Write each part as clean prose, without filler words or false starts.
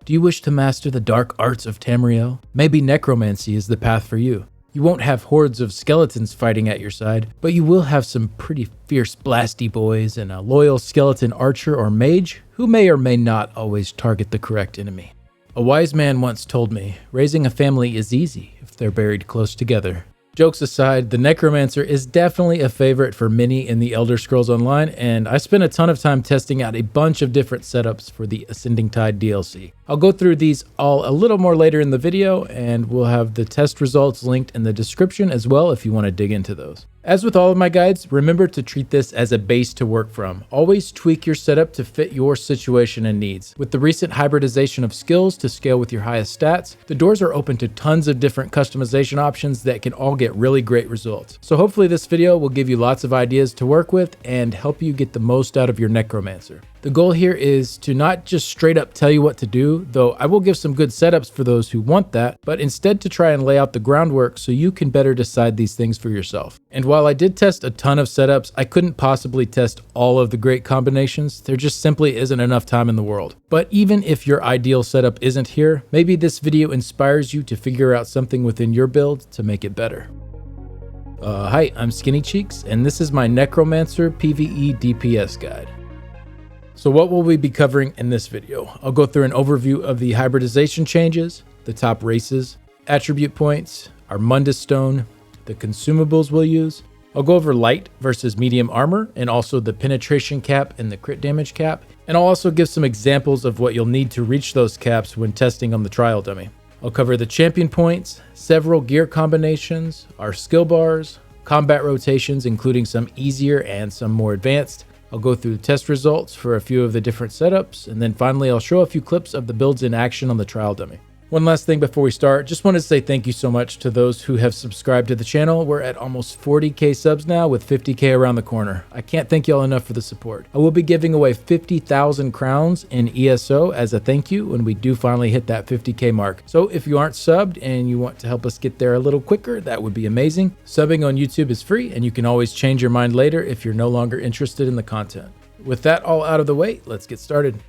Do you wish to master the dark arts of Tamriel? Maybe necromancy is the path for you. You won't have hordes of skeletons fighting at your side, but you will have some pretty fierce blasty boys and a loyal skeleton archer or mage who may or may not always target the correct enemy. A wise man once told me, raising a family is easy if they're buried close together. Jokes aside, the Necromancer is definitely a favorite for many in the Elder Scrolls Online, and I spent a ton of time testing out a bunch of different setups for the Ascending Tide DLC. I'll go through these all a little more later in the video, and we'll have the test results linked in the description as well if you want to dig into those. As with all of my guides, remember to treat this as a base to work from. Always tweak your setup to fit your situation and needs. With the recent hybridization of skills to scale with your highest stats, the doors are open to tons of different customization options that can all get really great results. So hopefully this video will give you lots of ideas to work with and help you get the most out of your Necromancer. The goal here is to not just straight up tell you what to do, though I will give some good setups for those who want that, but instead to try and lay out the groundwork so you can better decide these things for yourself. And while I did test a ton of setups, I couldn't possibly test all of the great combinations. There just simply isn't enough time in the world. But even if your ideal setup isn't here, maybe this video inspires you to figure out something within your build to make it better. Hi, I'm Skinny Cheeks, and this is my Necromancer PvE DPS guide. So what will we be covering in this video? I'll go through an overview of the hybridization changes, the top races, attribute points, our Mundus Stone, the consumables we'll use. I'll go over light versus medium armor and also the penetration cap and the crit damage cap. And I'll also give some examples of what you'll need to reach those caps when testing on the trial dummy. I'll cover the champion points, several gear combinations, our skill bars, combat rotations including some easier and some more advanced. I'll go through the test results for a few of the different setups, and then finally I'll show a few clips of the builds in action on the trial dummy. One last thing before we start, just wanted to say thank you so much to those who have subscribed to the channel. We're at almost 40k subs now with 50k around the corner. I can't thank y'all enough for the support. I will be giving away 50,000 crowns in ESO as a thank you when we do finally hit that 50k mark. So if you aren't subbed and you want to help us get there a little quicker, that would be amazing. Subbing on YouTube is free and you can always change your mind later if you're no longer interested in the content. With that all out of the way, let's get started.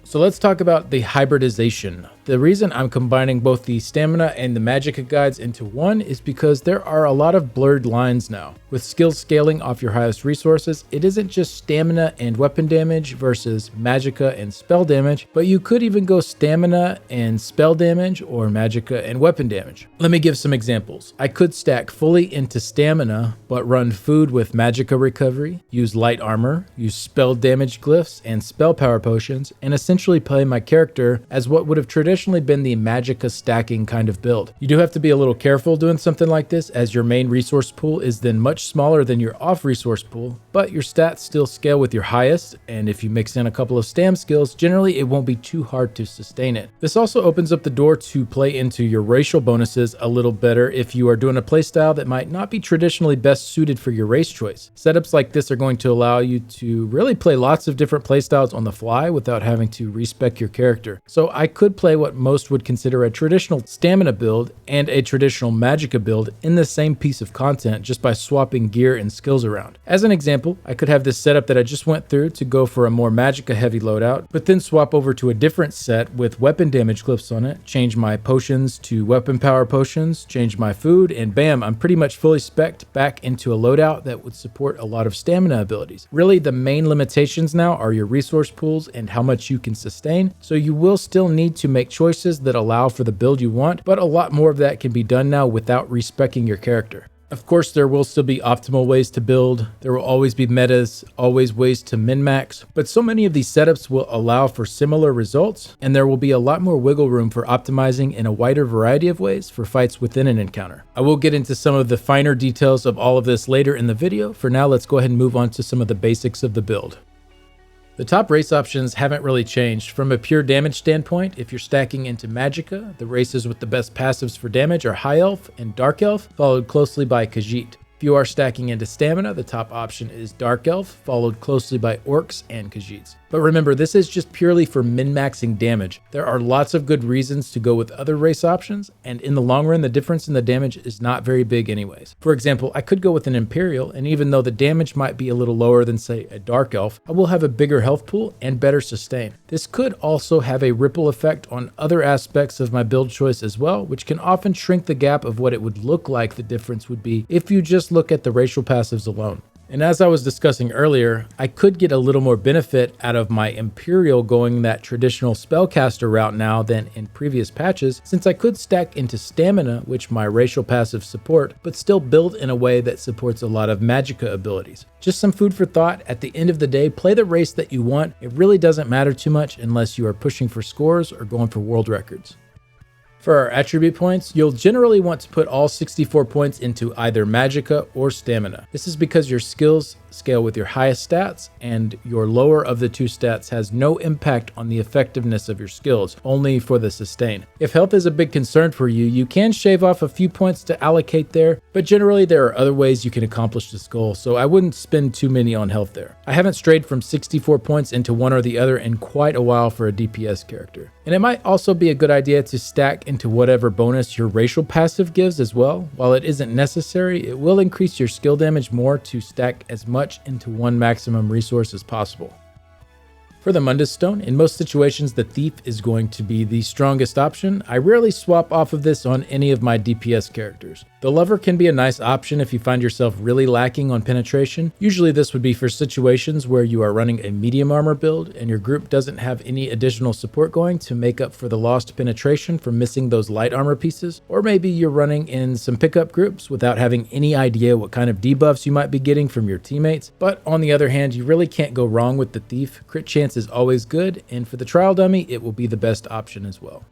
So let's talk about the hybridization. The reason I'm combining both the stamina and the Magicka guides into one is because there are a lot of blurred lines now. With skills scaling off your highest resources, it isn't just stamina and weapon damage versus Magicka and spell damage, but you could even go stamina and spell damage or Magicka and weapon damage. Let me give some examples. I could stack fully into stamina, but run food with Magicka recovery, use light armor, use spell damage glyphs and spell power potions, and essentially play my character as what would have traditionally been the Magicka stacking kind of build. You do have to be a little careful doing something like this, as your main resource pool is then much smaller than your off resource pool, but your stats still scale with your highest, and if you mix in a couple of stam skills, generally it won't be too hard to sustain it. This also opens up the door to play into your racial bonuses a little better if you are doing a playstyle that might not be traditionally best suited for your race choice. Setups like this are going to allow you to really play lots of different playstyles on the fly without having to respec your character. So I could play what most would consider a traditional stamina build and a traditional Magicka build in the same piece of content just by swapping gear and skills around. As an example, I could have this setup that I just went through to go for a more Magicka heavy loadout, but then swap over to a different set with weapon damage glyphs on it, change my potions to weapon power potions, change my food, and bam, I'm pretty much fully spec'd back into a loadout that would support a lot of stamina abilities. Really, the main limitations now are your resource pools and how much you can sustain, so you will still need to make choices that allow for the build you want, but a lot more of that can be done now without respecing your character. Of course, there will still be optimal ways to build. There will always be metas, always ways to min-max, but so many of these setups will allow for similar results, and there will be a lot more wiggle room for optimizing in a wider variety of ways for fights within an encounter. I will get into some of the finer details of all of this later in the video. For now, let's go ahead and move on to some of the basics of the build. The top race options haven't really changed. From a pure damage standpoint, if you're stacking into Magicka, the races with the best passives for damage are High Elf and Dark Elf, followed closely by Khajiit. If you are stacking into stamina, the top option is Dark Elf, followed closely by Orcs and Khajiits. But remember, this is just purely for min-maxing damage. There are lots of good reasons to go with other race options, and in the long run, the difference in the damage is not very big anyways. For example, I could go with an Imperial, and even though the damage might be a little lower than, say, a Dark Elf, I will have a bigger health pool and better sustain. This could also have a ripple effect on other aspects of my build choice as well, which can often shrink the gap of what it would look like the difference would be if you just look at the racial passives alone. And as I was discussing earlier, I could get a little more benefit out of my Imperial going that traditional spellcaster route now than in previous patches, since I could stack into stamina, which my racial passives support, but still build in a way that supports a lot of Magicka abilities. Just some food for thought. At the end of the day, play the race that you want. It really doesn't matter too much unless you are pushing for scores or going for world records. For our attribute points, you'll generally want to put all 64 points into either Magicka or Stamina. This is because your skills scale with your highest stats, and your lower of the two stats has no impact on the effectiveness of your skills, only for the sustain. If health is a big concern for you, you can shave off a few points to allocate there, but generally there are other ways you can accomplish this goal, so I wouldn't spend too many on health there. I haven't strayed from 64 points into one or the other in quite a while for a DPS character. And it might also be a good idea to stack into whatever bonus your racial passive gives as well. While it isn't necessary, it will increase your skill damage more to stack as much into one maximum resource as possible. For the Mundus Stone, in most situations the Thief is going to be the strongest option. I rarely swap off of this on any of my DPS characters. The Lover can be a nice option if you find yourself really lacking on penetration. Usually this would be for situations where you are running a medium armor build and your group doesn't have any additional support going to make up for the lost penetration from missing those light armor pieces. Or maybe you're running in some pickup groups without having any idea what kind of debuffs you might be getting from your teammates. But on the other hand, you really can't go wrong with the Thief. Crit chance is always good, and for the trial dummy, it will be the best option as well.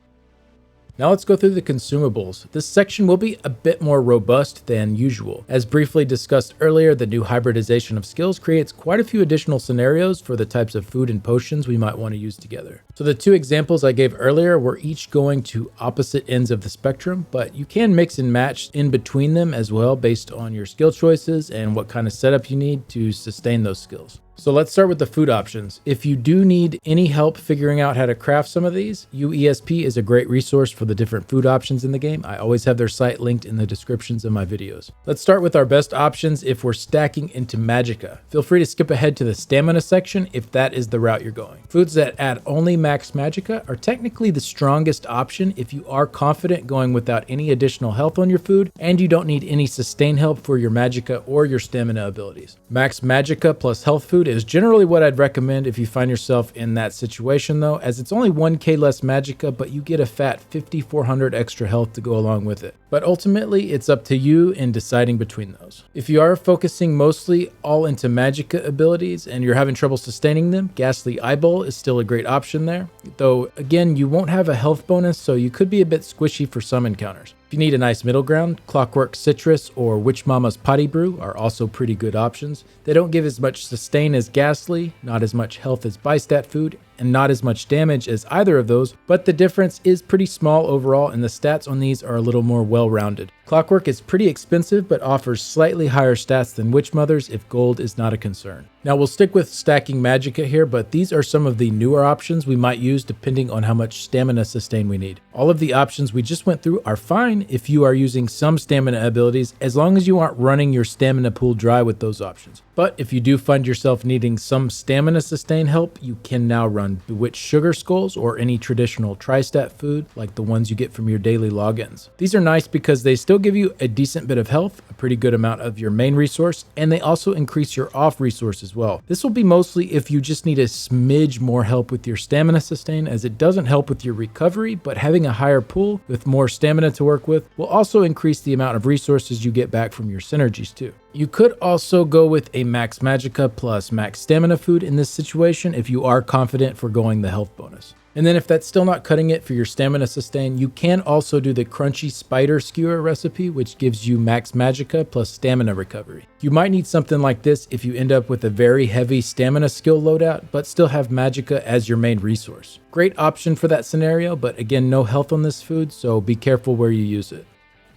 Now let's go through the consumables. This section will be a bit more robust than usual. As briefly discussed earlier, the new hybridization of skills creates quite a few additional scenarios for the types of food and potions we might want to use together. So the two examples I gave earlier were each going to opposite ends of the spectrum, but you can mix and match in between them as well based on your skill choices and what kind of setup you need to sustain those skills. So let's start with the food options. If you do need any help figuring out how to craft some of these, UESP is a great resource for the different food options in the game. I always have their site linked in the descriptions of my videos. Let's start with our best options if we're stacking into Magicka. Feel free to skip ahead to the stamina section if that is the route you're going. Foods that add only max Magicka are technically the strongest option if you are confident going without any additional health on your food and you don't need any sustain help for your Magicka or your stamina abilities. Max Magicka plus health food is generally what I'd recommend if you find yourself in that situation though, as it's only 1k less Magicka, but you get a fat 5400 extra health to go along with it. But ultimately, it's up to you in deciding between those. If you are focusing mostly all into Magicka abilities and you're having trouble sustaining them, Ghastly Eyeball is still a great option there. Though again, you won't have a health bonus, so you could be a bit squishy for some encounters. If you need a nice middle ground, Clockwork Citrus or Witch Mama's Potty Brew are also pretty good options. They don't give as much sustain as Ghastly, not as much health as Bystat Food, and not as much damage as either of those, but the difference is pretty small overall and the stats on these are a little more well-rounded. Clockwork is pretty expensive but offers slightly higher stats than Witch Mothers if gold is not a concern. Now we'll stick with stacking Magicka here, but these are some of the newer options we might use depending on how much stamina sustain we need. All of the options we just went through are fine if you are using some stamina abilities, as long as you aren't running your stamina pool dry with those options. But if you do find yourself needing some stamina sustain help, you can now run Bewitched Sugar Skulls or any traditional tri-stat food like the ones you get from your daily logins. These are nice because they still give you a decent bit of health, a pretty good amount of your main resource, and they also increase your off resource as well. This will be mostly if you just need a smidge more help with your stamina sustain, as it doesn't help with your recovery, but having a higher pool with more stamina to work with will also increase the amount of resources you get back from your synergies too. You could also go with a max Magicka plus max stamina food in this situation if you are confident for going the health bonus. And then if that's still not cutting it for your stamina sustain, you can also do the crunchy spider skewer recipe, which gives you max Magicka plus stamina recovery. You might need something like this if you end up with a very heavy stamina skill loadout, but still have Magicka as your main resource. Great option for that scenario, but again, no health on this food, so be careful where you use it.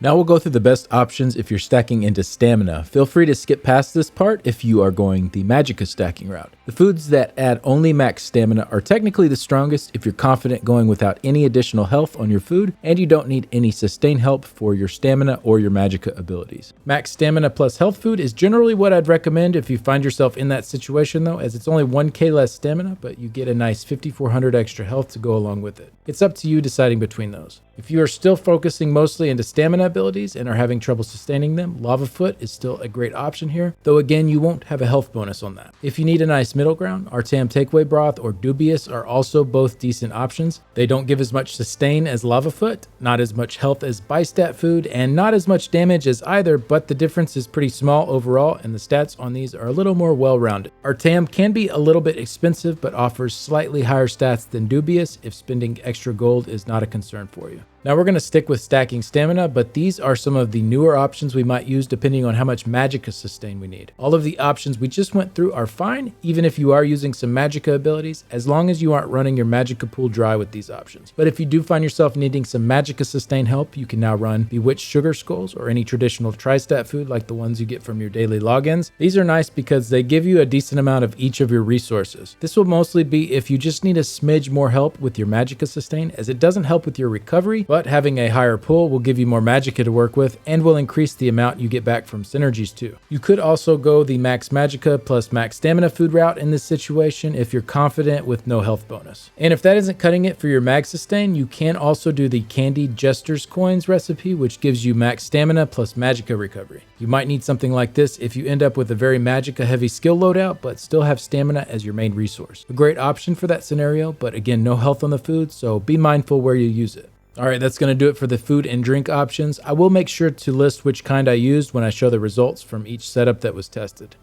Now we'll go through the best options if you're stacking into stamina. Feel free to skip past this part if you are going the Magicka stacking route. The foods that add only max stamina are technically the strongest if you're confident going without any additional health on your food, and you don't need any sustain help for your stamina or your Magicka abilities. Max stamina plus health food is generally what I'd recommend if you find yourself in that situation though, as it's only 1k less stamina, but you get a nice 5400 extra health to go along with it. It's up to you deciding between those. If you are still focusing mostly into stamina abilities and are having trouble sustaining them, Lava Foot is still a great option here, though again you won't have a health bonus on that. If you need a nice middle ground, Artam Takeaway Broth or Dubious are also both decent options. They don't give as much sustain as Lava Foot, not as much health as Bystat Food, and not as much damage as either, but the difference is pretty small overall and the stats on these are a little more well-rounded. Artam can be a little bit expensive but offers slightly higher stats than Dubious if spending extra gold is not a concern for you. Now we're going to stick with stacking stamina, but these are some of the newer options we might use depending on how much Magicka sustain we need. All of the options we just went through are fine, even if you are using some Magicka abilities, as long as you aren't running your Magicka pool dry with these options. But if you do find yourself needing some Magicka sustain help, you can now run Bewitched Sugar Skulls or any traditional tri-stat food like the ones you get from your daily logins. These are nice because they give you a decent amount of each of your resources. This will mostly be if you just need a smidge more help with your Magicka sustain, as it doesn't help with your recovery, but having a higher pool will give you more Magicka to work with and will increase the amount you get back from synergies too. You could also go the max Magicka plus max stamina food route in this situation if you're confident with no health bonus. And if that isn't cutting it for your mag sustain, you can also do the Candied Jester's Coins recipe, which gives you max stamina plus Magicka recovery. You might need something like this if you end up with a very Magicka heavy skill loadout but still have stamina as your main resource. A great option for that scenario, but again, no health on the food, so be mindful where you use it. Alright, that's going to do it for the food and drink options. I will make sure to list which kind I used when I show the results from each setup that was tested.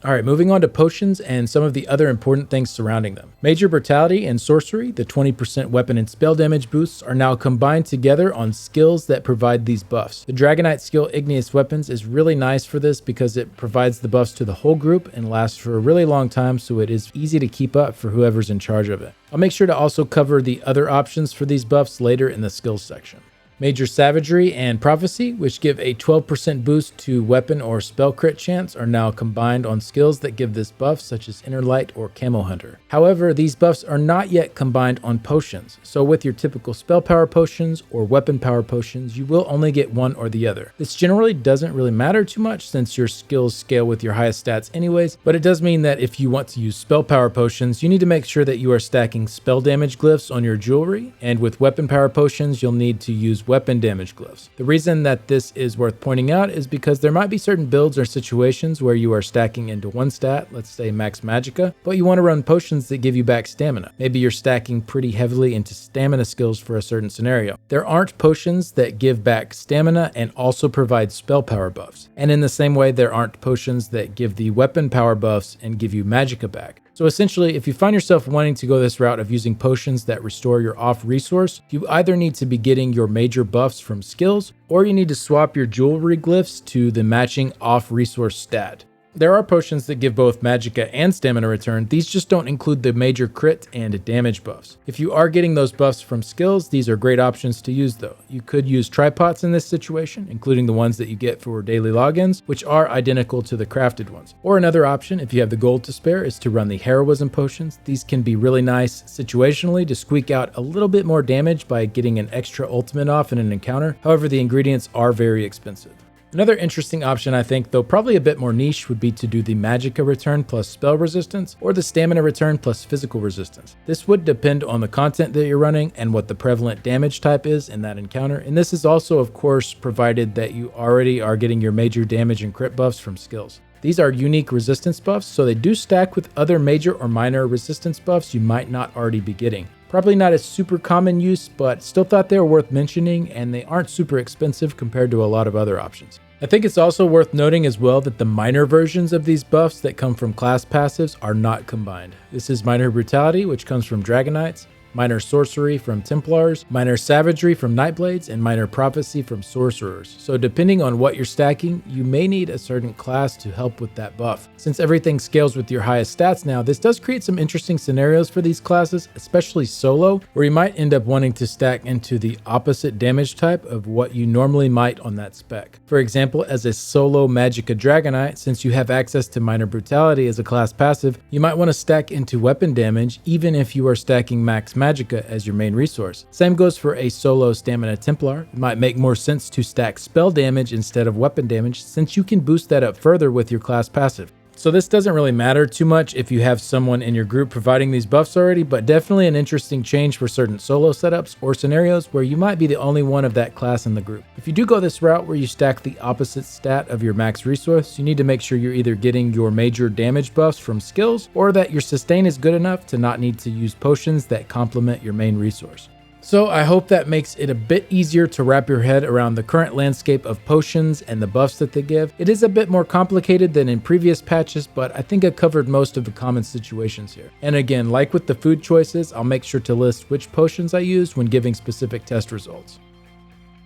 Alright, moving on to potions and some of the other important things surrounding them. Major Brutality and Sorcery, the 20% weapon and spell damage boosts, are now combined together on skills that provide these buffs. The Dragonite skill Igneous Weapons is really nice for this because it provides the buffs to the whole group and lasts for a really long time, so it is easy to keep up for whoever's in charge of it. I'll make sure to also cover the other options for these buffs later in the skills section. Major Savagery and Prophecy, which give a 12% boost to weapon or spell crit chance, are now combined on skills that give this buff, such as Inner Light or Camo Hunter. However, these buffs are not yet combined on potions, so with your typical spell power potions or weapon power potions, you will only get one or the other. This generally doesn't really matter too much since your skills scale with your highest stats anyways, but it does mean that if you want to use spell power potions, you need to make sure that you are stacking spell damage glyphs on your jewelry, and with weapon power potions, you'll need to use weapon damage glyphs. The reason that this is worth pointing out is because there might be certain builds or situations where you are stacking into one stat, let's say max Magicka, but you want to run potions that give you back stamina. Maybe you're stacking pretty heavily into stamina skills for a certain scenario. There aren't potions that give back stamina and also provide spell power buffs. And in the same way, there aren't potions that give the weapon power buffs and give you Magicka back. So essentially, if you find yourself wanting to go this route of using potions that restore your off resource, you either need to be getting your major buffs from skills, or you need to swap your jewelry glyphs to the matching off resource stat. There are potions that give both Magicka and stamina return, these just don't include the major crit and damage buffs. If you are getting those buffs from skills, these are great options to use though. You could use tripods in this situation, including the ones that you get for daily logins, which are identical to the crafted ones. Or another option, if you have the gold to spare, is to run the heroism potions. These can be really nice situationally to squeak out a little bit more damage by getting an extra ultimate off in an encounter. However, the ingredients are very expensive. Another interesting option I think, though probably a bit more niche, would be to do the Magicka return plus spell resistance or the stamina return plus physical resistance. This would depend on the content that you're running and what the prevalent damage type is in that encounter, and this is also of course provided that you already are getting your major damage and crit buffs from skills. These are unique resistance buffs, so they do stack with other major or minor resistance buffs you might not already be getting. Probably not a super common use, but still thought they were worth mentioning, and they aren't super expensive compared to a lot of other options. I think it's also worth noting as well that the minor versions of these buffs that come from class passives are not combined. This is Minor Brutality, which comes from Dragonites, Minor Sorcery from Templars, Minor Savagery from Nightblades, and Minor Prophecy from Sorcerers. So depending on what you're stacking, you may need a certain class to help with that buff. Since everything scales with your highest stats now, this does create some interesting scenarios for these classes, especially solo, where you might end up wanting to stack into the opposite damage type of what you normally might on that spec. For example, as a solo Magicka Dragonite, since you have access to Minor Brutality as a class passive, you might want to stack into weapon damage even if you are stacking max Magicka as your main resource. Same goes for a solo Stamina Templar. It might make more sense to stack spell damage instead of weapon damage, since you can boost that up further with your class passive. So this doesn't really matter too much if you have someone in your group providing these buffs already, but definitely an interesting change for certain solo setups or scenarios where you might be the only one of that class in the group. If you do go this route where you stack the opposite stat of your max resource, you need to make sure you're either getting your major damage buffs from skills or that your sustain is good enough to not need to use potions that complement your main resource. So I hope that makes it a bit easier to wrap your head around the current landscape of potions and the buffs that they give. It is a bit more complicated than in previous patches, but I think I covered most of the common situations here. And again, like with the food choices, I'll make sure to list which potions I used when giving specific test results.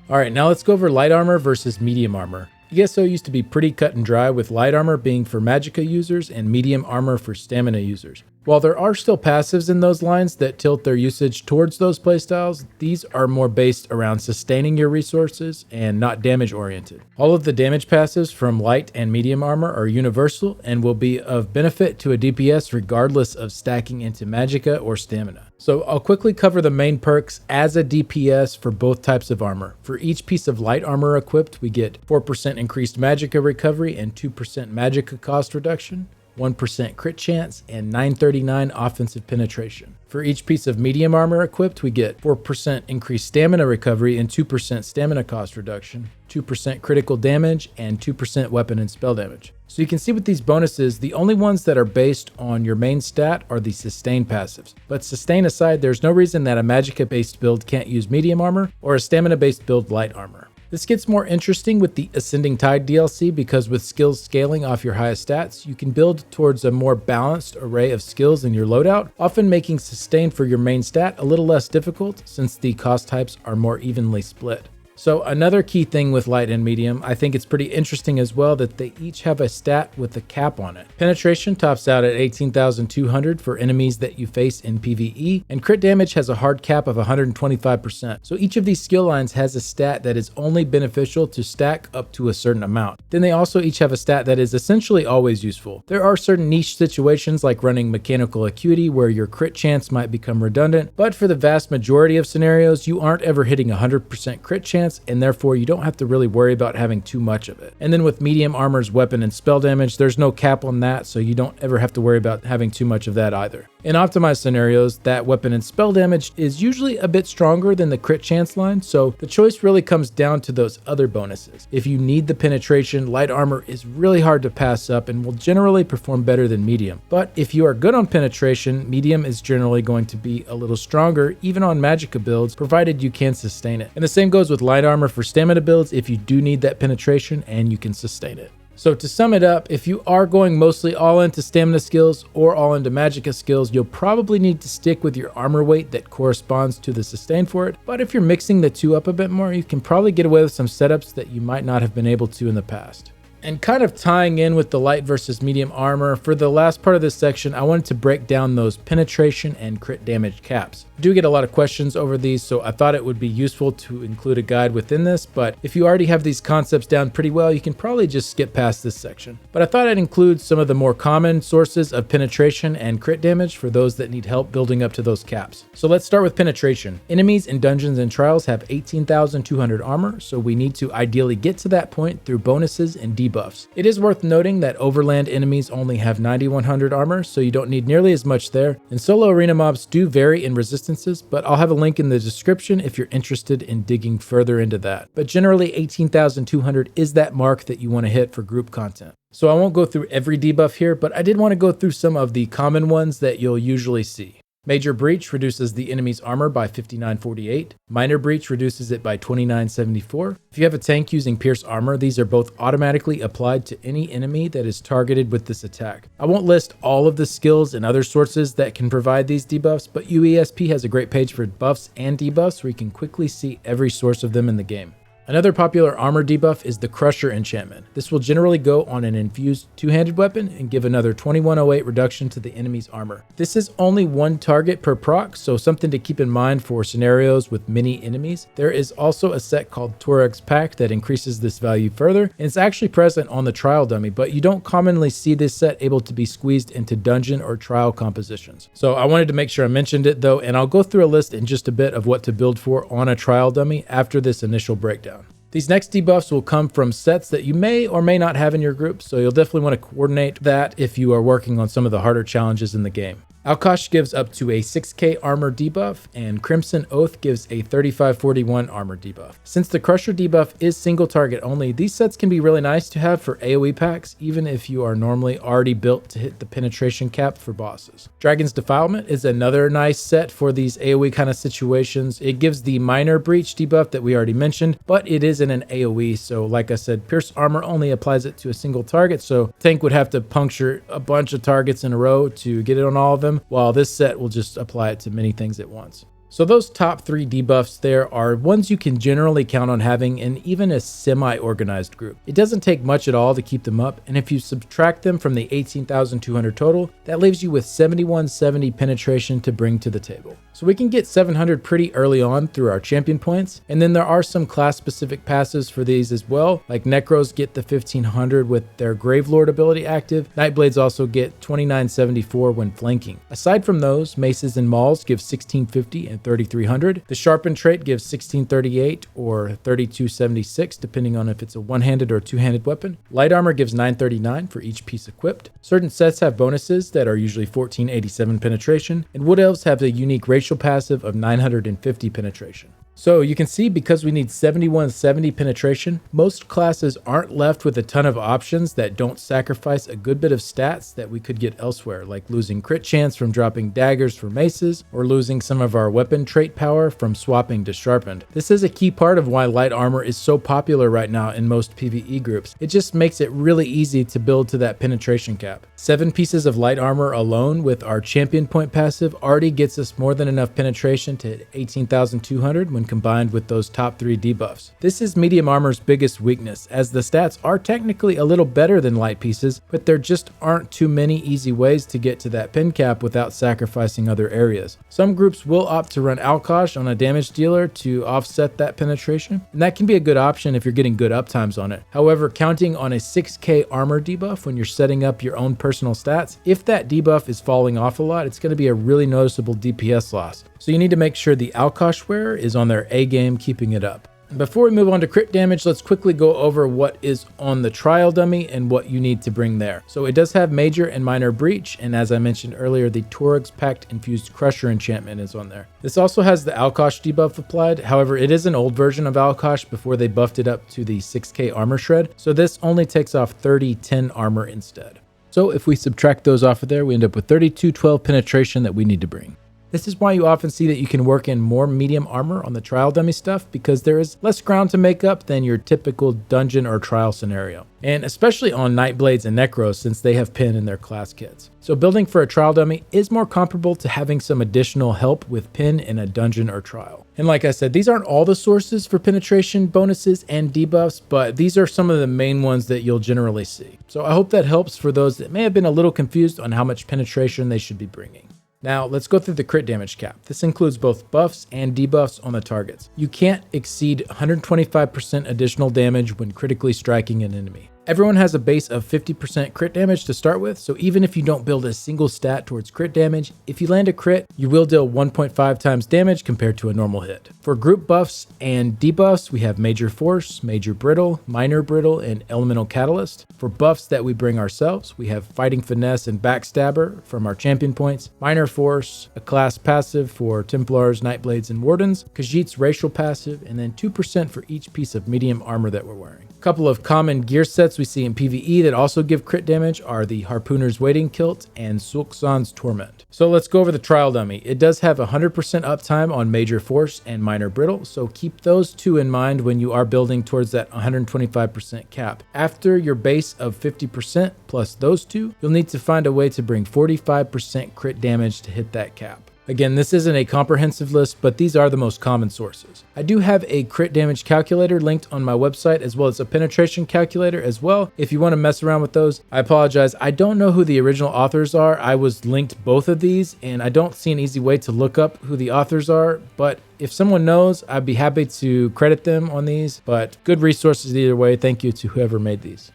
Alright, now let's go over light armor versus medium armor. ESO used to be pretty cut and dry, with light armor being for Magicka users and medium armor for stamina users. While there are still passives in those lines that tilt their usage towards those playstyles, these are more based around sustaining your resources and not damage oriented. All of the damage passives from light and medium armor are universal and will be of benefit to a DPS regardless of stacking into Magicka or stamina. So I'll quickly cover the main perks as a DPS for both types of armor. For each piece of light armor equipped, we get 4% increased Magicka recovery and 2% Magicka cost reduction, 1% crit chance, and 939 offensive penetration. For each piece of medium armor equipped, we get 4% increased stamina recovery and 2% stamina cost reduction, 2% critical damage, and 2% weapon and spell damage. So you can see with these bonuses, the only ones that are based on your main stat are the sustain passives. But sustain aside, there's no reason that a Magicka based build can't use medium armor or a stamina based build light armor. This gets more interesting with the Ascending Tide DLC because with skills scaling off your highest stats, you can build towards a more balanced array of skills in your loadout, often making sustain for your main stat a little less difficult since the cost types are more evenly split. So another key thing with light and medium, I think it's pretty interesting as well that they each have a stat with a cap on it. Penetration tops out at 18,200 for enemies that you face in PvE, and crit damage has a hard cap of 125%. So each of these skill lines has a stat that is only beneficial to stack up to a certain amount. Then they also each have a stat that is essentially always useful. There are certain niche situations like running mechanical acuity where your crit chance might become redundant, but for the vast majority of scenarios, you aren't ever hitting 100% crit chance, and therefore you don't have to really worry about having too much of it. And then with medium armor's weapon and spell damage, there's no cap on that, so you don't ever have to worry about having too much of that either. In optimized scenarios, that weapon and spell damage is usually a bit stronger than the crit chance line, so the choice really comes down to those other bonuses. If you need the penetration, light armor is really hard to pass up and will generally perform better than medium. But if you are good on penetration, medium is generally going to be a little stronger, even on Magicka builds, provided you can sustain it. And the same goes with light armor for stamina builds if you do need that penetration and you can sustain it. So to sum it up, if you are going mostly all into stamina skills or all into Magicka skills, you'll probably need to stick with your armor weight that corresponds to the sustain for it. But if you're mixing the two up a bit more, you can probably get away with some setups that you might not have been able to in the past. And kind of tying in with the light versus medium armor, for the last part of this section, I wanted to break down those penetration and crit damage caps. I do get a lot of questions over these, so I thought it would be useful to include a guide within this, but if you already have these concepts down pretty well, you can probably just skip past this section. But I thought I'd include some of the more common sources of penetration and crit damage for those that need help building up to those caps. So let's start with penetration. Enemies in dungeons and trials have 18,200 armor, so we need to ideally get to that point through bonuses and debuffs. It is worth noting that overland enemies only have 9,100 armor, so you don't need nearly as much there, and solo arena mobs do vary in resistances, but I'll have a link in the description if you're interested in digging further into that. But generally 18,200 is that mark that you want to hit for group content. So I won't go through every debuff here, but I did want to go through some of the common ones that you'll usually see. Major Breach reduces the enemy's armor by 5948. Minor Breach reduces it by 2974. If you have a tank using Pierce Armor, these are both automatically applied to any enemy that is targeted with this attack. I won't list all of the skills and other sources that can provide these debuffs, but UESP has a great page for buffs and debuffs where you can quickly see every source of them in the game. Another popular armor debuff is the Crusher enchantment. This will generally go on an infused two-handed weapon and give another 2108 reduction to the enemy's armor. This is only one target per proc, so something to keep in mind for scenarios with many enemies. There is also a set called Torag's Pact that increases this value further, and it's actually present on the trial dummy, but you don't commonly see this set able to be squeezed into dungeon or trial compositions. So I wanted to make sure I mentioned it though, and I'll go through a list in just a bit of what to build for on a trial dummy after this initial breakdown. These next debuffs will come from sets that you may or may not have in your group, so you'll definitely want to coordinate that if you are working on some of the harder challenges in the game. Alkosh gives up to a 6k armor debuff, and Crimson Oath gives a 3541 armor debuff. Since the Crusher debuff is single target only, these sets can be really nice to have for AoE packs, even if you are normally already built to hit the penetration cap for bosses. Dragon's Defilement is another nice set for these AoE kind of situations. It gives the Minor Breach debuff that we already mentioned, but it is in an AoE, so like I said, Pierce Armor only applies it to a single target, so Tank would have to puncture a bunch of targets in a row to get it on all of them, while this set will just apply it to many things at once. So those top 3 debuffs there are ones you can generally count on having in even a semi-organized group. It doesn't take much at all to keep them up, and if you subtract them from the 18,200 total, that leaves you with 7170 penetration to bring to the table. So we can get 700 pretty early on through our champion points, and then there are some class-specific passes for these as well, like Necros get the 1500 with their Gravelord ability active. Nightblades also get 2974 when flanking. Aside from those, Maces and Mauls give 1650 and 3300. The Sharpened trait gives 1638 or 3276 depending on if it's a one-handed or two-handed weapon. Light Armor gives 939 for each piece equipped. Certain sets have bonuses that are usually 1487 penetration, and Wood Elves have a unique racial passive of 950 penetration. So you can see, because we need 7170 penetration, most classes aren't left with a ton of options that don't sacrifice a good bit of stats that we could get elsewhere, like losing crit chance from dropping daggers for maces, or losing some of our weapon trait power from swapping to sharpened. This is a key part of why light armor is so popular right now in most PvE groups. It just makes it really easy to build to that penetration cap. 7 pieces of light armor alone with our champion point passive already gets us more than enough penetration to hit 18,200 when combined with those top 3 debuffs. This is medium armor's biggest weakness, as the stats are technically a little better than light pieces, but there just aren't too many easy ways to get to that pen cap without sacrificing other areas. Some groups will opt to run Alkosh on a damage dealer to offset that penetration, and that can be a good option if you're getting good uptimes on it. However, counting on a 6k armor debuff when you're setting up your own personal stats, if that debuff is falling off a lot, it's going to be a really noticeable DPS loss. So you need to make sure the Alkosh wearer is on their A game keeping it up. Before we move on to crit damage, let's quickly go over what is on the trial dummy and what you need to bring there. So it does have Major and Minor Breach, and as I mentioned earlier, the Torag's Pact infused Crusher enchantment is on there. This also has the Alkosh debuff applied. However, it is an old version of Alkosh before they buffed it up to the 6k armor shred, so this only takes off 3010 armor instead. So if we subtract those off of there, we end up with 3212 penetration that we need to bring. This is why you often see that you can work in more medium armor on the trial dummy stuff, because there is less ground to make up than your typical dungeon or trial scenario. And especially on Nightblades and Necros, since they have pin in their class kits. So building for a trial dummy is more comparable to having some additional help with pin in a dungeon or trial. And like I said, these aren't all the sources for penetration bonuses and debuffs, but these are some of the main ones that you'll generally see. So I hope that helps for those that may have been a little confused on how much penetration they should be bringing. Now, let's go through the crit damage cap. This includes both buffs and debuffs on the targets. You can't exceed 125% additional damage when critically striking an enemy. Everyone has a base of 50% crit damage to start with, so even if you don't build a single stat towards crit damage, if you land a crit, you will deal 1.5 times damage compared to a normal hit. For group buffs and debuffs, we have Major Force, Major Brittle, Minor Brittle, and Elemental Catalyst. For buffs that we bring ourselves, we have Fighting Finesse and Backstabber from our champion points, Minor Force, a class passive for Templars, Nightblades, and Wardens, Khajiit's racial passive, and then 2% for each piece of medium armor that we're wearing. Couple of common gear sets we see in PvE that also give crit damage are the Harpooner's Waiting Kilt and Sulksan's Torment. So let's go over the trial dummy. It does have 100% uptime on Major Force and Minor Brittle, so keep those two in mind when you are building towards that 125% cap. After your base of 50% plus those two, you'll need to find a way to bring 45% crit damage to hit that cap. Again, this isn't a comprehensive list, but these are the most common sources. I do have a crit damage calculator linked on my website, as well as a penetration calculator as well, if you want to mess around with those. I apologize, I don't know who the original authors are. I was linked both of these, and I don't see an easy way to look up who the authors are, but if someone knows, I'd be happy to credit them on these, but good resources either way. Thank you to whoever made these.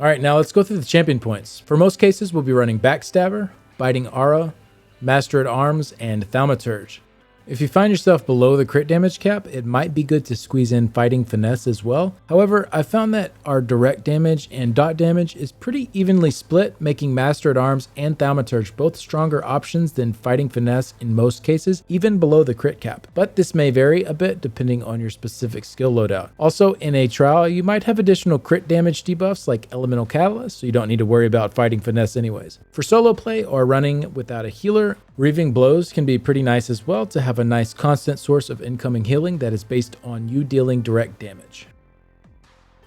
All right, now let's go through the champion points. For most cases, we'll be running Backstabber, Biting Aura, Master at Arms, and Thaumaturge. If you find yourself below the crit damage cap, it might be good to squeeze in Fighting Finesse as well. However, I found that our direct damage and dot damage is pretty evenly split, making Master at Arms and Thaumaturge both stronger options than Fighting Finesse in most cases, even below the crit cap. But this may vary a bit depending on your specific skill loadout. Also, in a trial, you might have additional crit damage debuffs like Elemental Catalyst, so you don't need to worry about Fighting Finesse anyways. For solo play or running without a healer, Reaving Blows can be pretty nice as well to have a nice constant source of incoming healing that is based on you dealing direct damage.